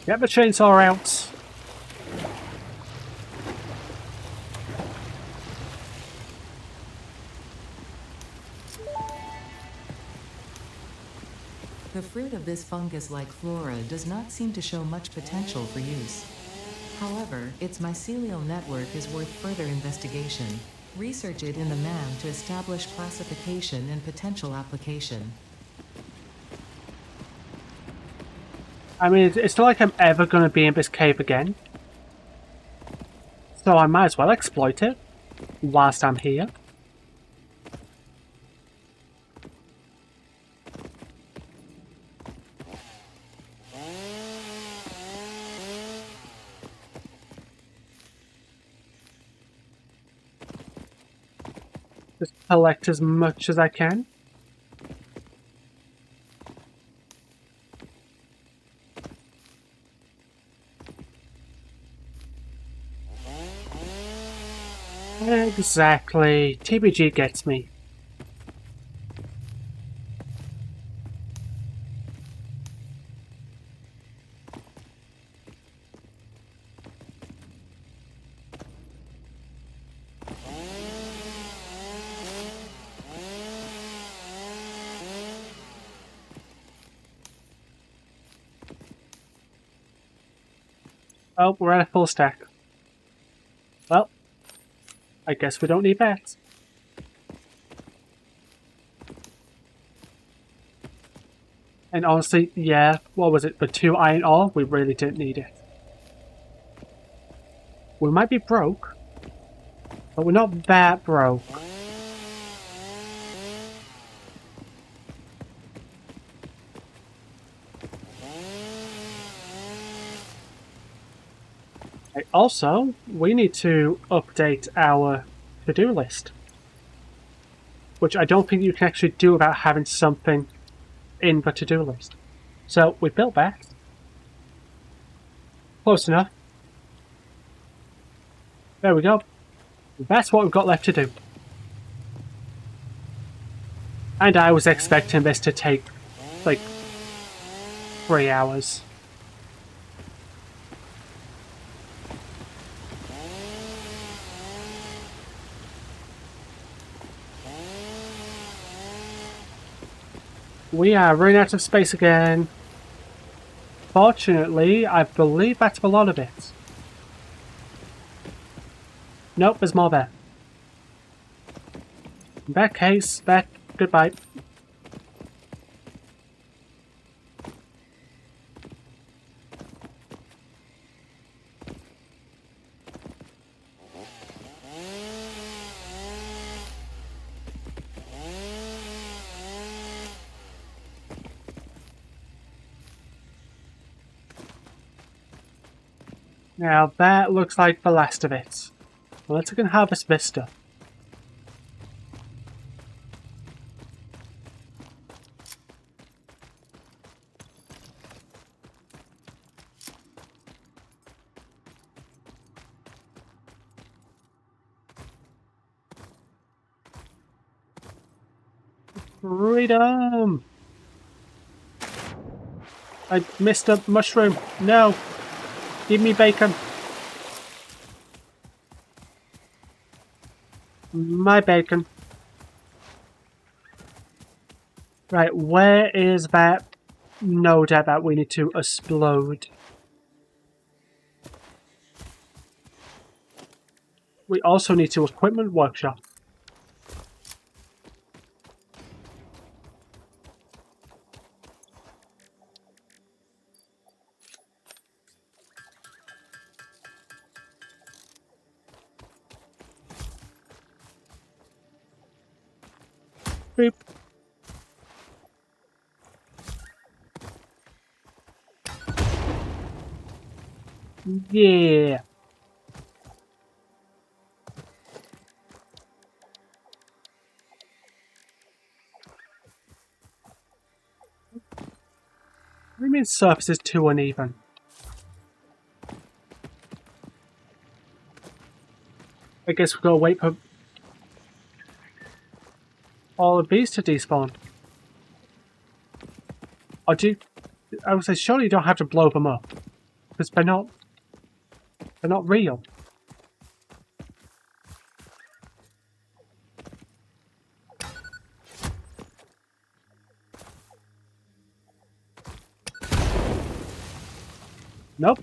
Get the chainsaw out. The fruit of this fungus-like flora does not seem to show much potential for use. However, its mycelial network is worth further investigation. Research it in the MAM to establish classification and potential application. I mean, it's not like I'm ever going to be in this cave again. So I might as well exploit it whilst I'm here. Just collect as much as I can. Exactly. TBG gets me. Oh, we're at a full stack. Well, I guess we don't need that. And honestly, yeah, what was it? The 2 iron ore? We really didn't need it. We might be broke, but we're not that broke. Also, we need to update our to-do list, which I don't think you can actually do without having something in the to-do list. So we built that. Close enough. There we go. That's what we've got left to do. And I was expecting this to take, like, 3 hours. We are running out of space again. Fortunately, I believe that's a lot of it. Nope, there's more there. In that case, goodbye. Now that looks like the last of it. Well, let's go and harvest this stuff. Freedom! I missed a mushroom. No! Give me bacon. My bacon. Right, where is that node at that we need to explode? We also need to equipment workshop. Boop. Yeah. What do you mean surface is too uneven? I guess we've got to wait for all of these to despawn. Or do you, I would say surely you don't have to blow them up. Because they're not real. Nope.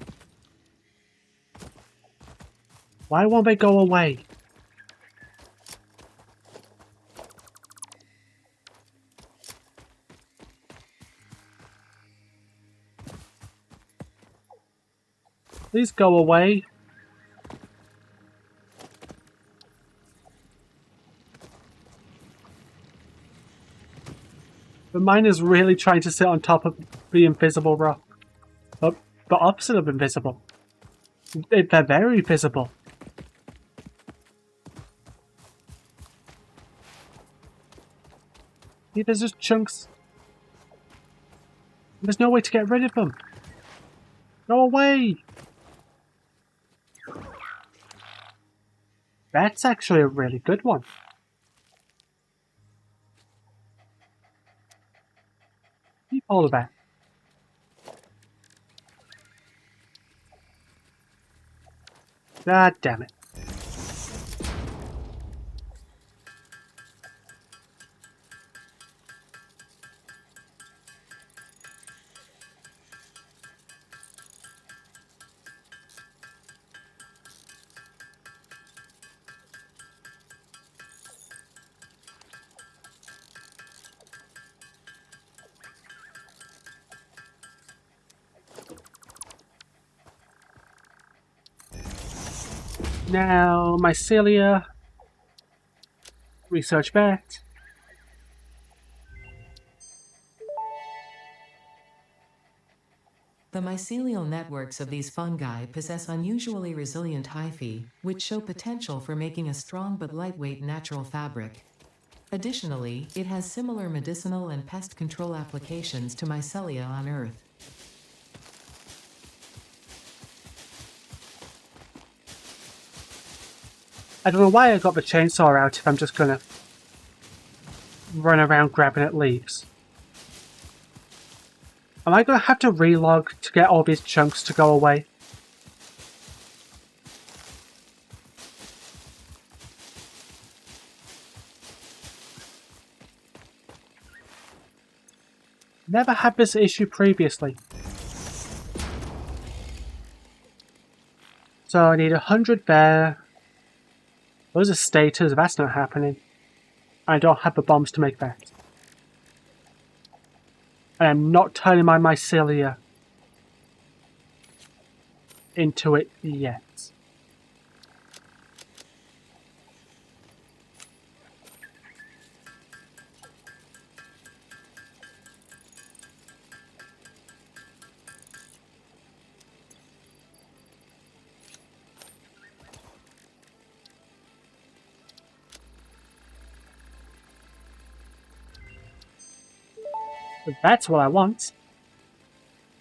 Why won't they go away? Please go away. The mine is really trying to sit on top of the invisible rock. But the opposite of invisible. They're very visible. See, there's just chunks. There's no way to get rid of them. Go away! That's actually a really good one. Keep hold of that. God damn it. Now, mycelia. Research that. The mycelial networks of these fungi possess unusually resilient hyphae, which show potential for making a strong but lightweight natural fabric. Additionally, it has similar medicinal and pest control applications to mycelia on Earth. I don't know why I got the chainsaw out if I'm just gonna run around grabbing at leaves. Am I gonna have to relog to get all these chunks to go away? Never had this issue previously. So I need 100 there. Those are stators, that's not happening. I don't have the bombs to make that. And I'm not turning my mycelia into it yet. But that's what I want.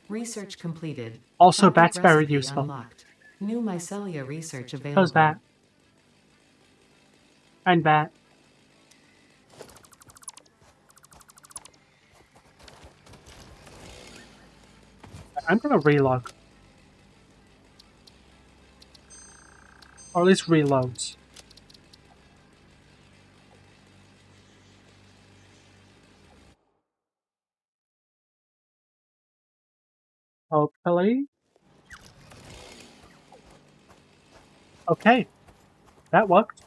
Research completed. Also, Fabric that's very recipe useful. Unlocked. New mycelia research available. Does that. And that. I'm gonna relog. Or at least reloads. Hopefully. Okay, that worked.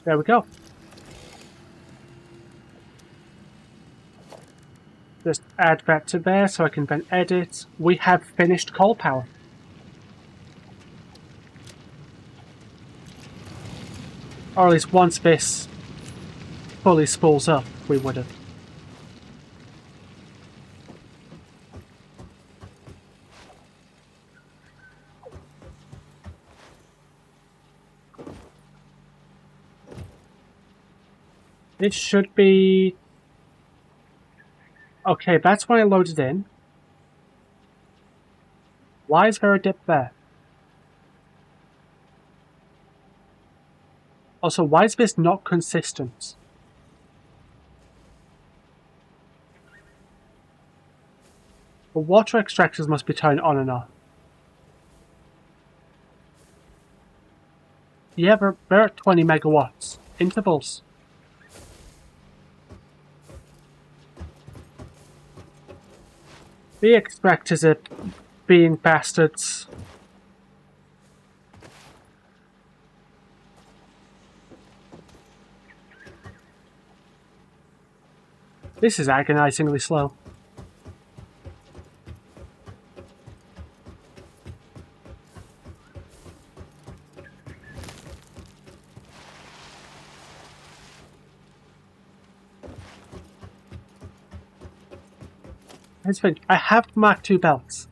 There we go. Just add that to there so I can then edit. We have finished coal power. Or at least once this fully spools up, we would have. It should be... Okay, that's when I loaded in. Why is there a dip there? Also, why is this not consistent? The water extractors must be turned on and off. Yeah, they're at 20 megawatts. Intervals. The extractors are being bastards. This is agonizingly slow. Here's the thing, I have Mark II belts.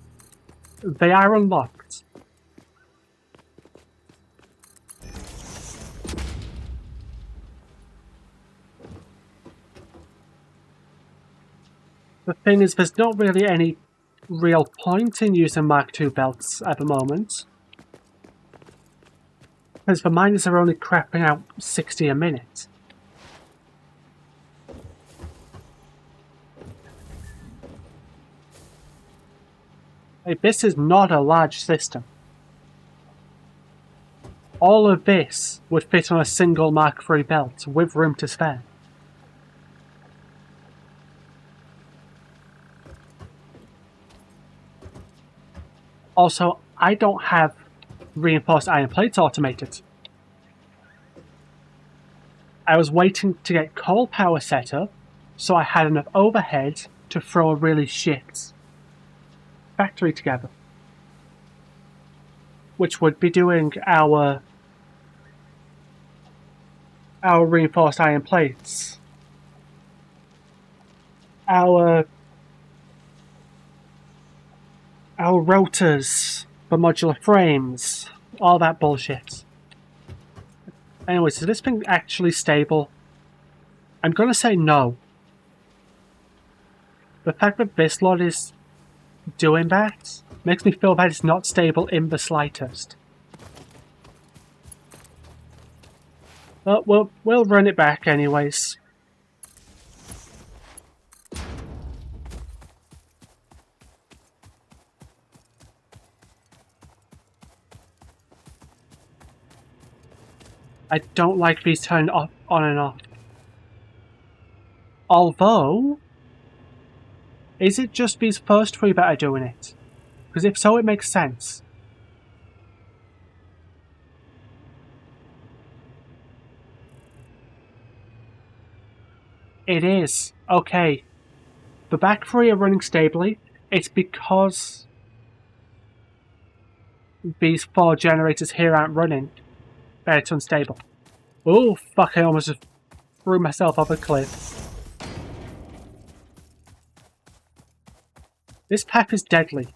They are unlocked. The thing is, there's not really any real point in using Mark II belts at the moment. Because the miners are only crapping out 60 a minute. Like, this is not a large system. All of this would fit on a single Mark III belt with room to spare. Also, I don't have reinforced iron plates automated. I was waiting to get coal power set up, so I had enough overhead to throw a really shit factory together. Which would be doing our reinforced iron plates, our rotors, the modular frames, all that bullshit. Anyways, is this thing actually stable? I'm gonna say no. The fact that this lot is doing that makes me feel that it's not stable in the slightest. But we'll run it back anyways. I don't like these turned off, on and off. Although, is it just these first three that are doing it? Because if so, it makes sense. It is. Okay. The back three are running stably. It's because these four generators here aren't running that it's unstable. Oh, fuck, I almost just threw myself off a cliff. This pack is deadly.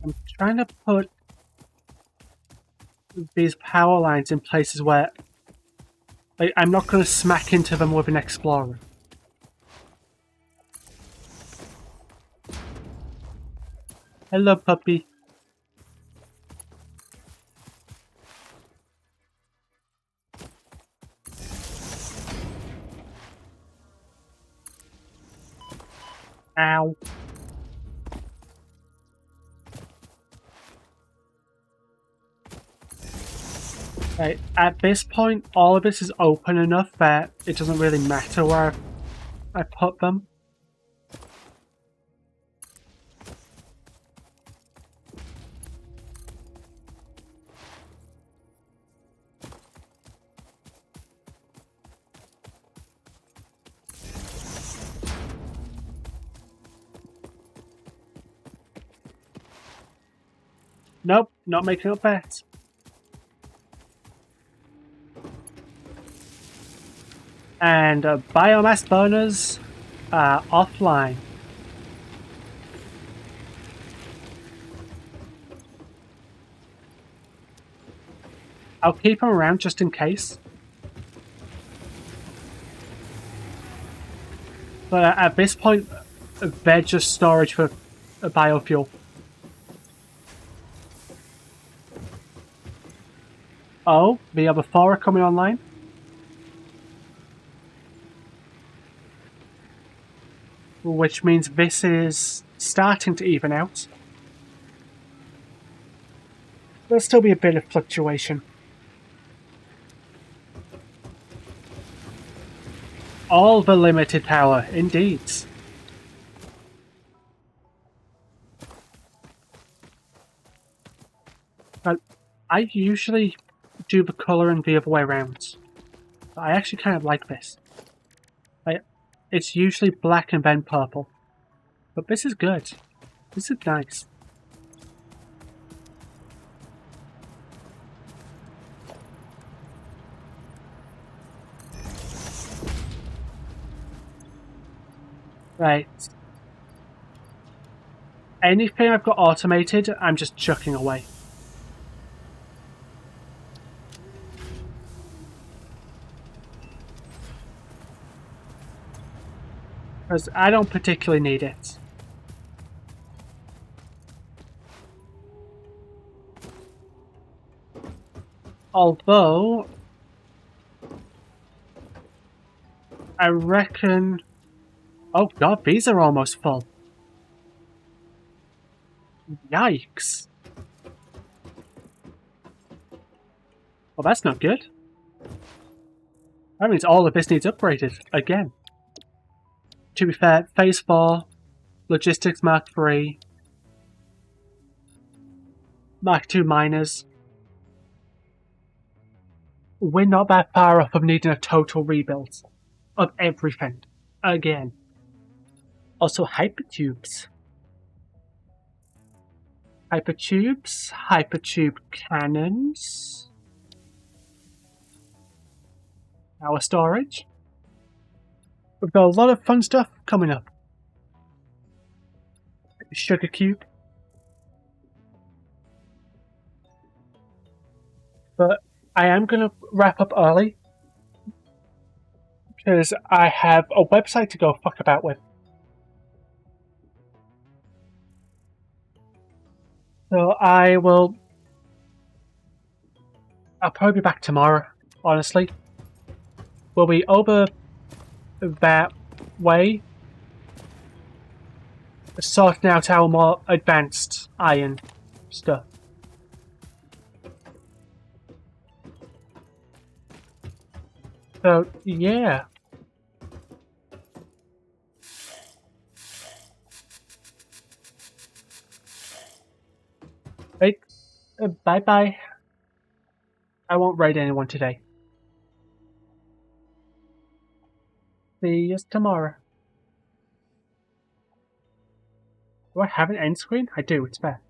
I'm trying to put these power lines in places where, like, I'm not going to smack into them with an explorer. Hello, puppy. Ow. Right, at this point, all of this is open enough that it doesn't really matter where I put them. Nope, not making up bets. And biomass burners are offline. I'll keep them around just in case. But at this point, they're just storage for biofuel. Oh, the other four are coming online. Which means this is starting to even out. There'll still be a bit of fluctuation. All the limited power, indeed. But I usually do the colouring the other way around. But I actually kind of like this. It's usually black and then purple. But this is good. This is nice. Right. Anything I've got automated, I'm just chucking away. Because I don't particularly need it. Although, I reckon... Oh god, these are almost full. Yikes. Well, that's not good. That means all of this needs upgraded again. To be fair, Phase 4, Logistics Mark 3, Mark 2 miners. We're not that far off of needing a total rebuild of everything again. Also, hypertubes. Hypertube cannons. Power storage. We've got a lot of fun stuff coming up. Sugar cube. But I am going to wrap up early because I have a website to go fuck about with. So I'll probably be back tomorrow, honestly. We'll be over that way, sorting out our more advanced iron stuff. So, yeah. Right, bye-bye. I won't raid anyone today. See you tomorrow. Do I have an end screen? I do, it's there.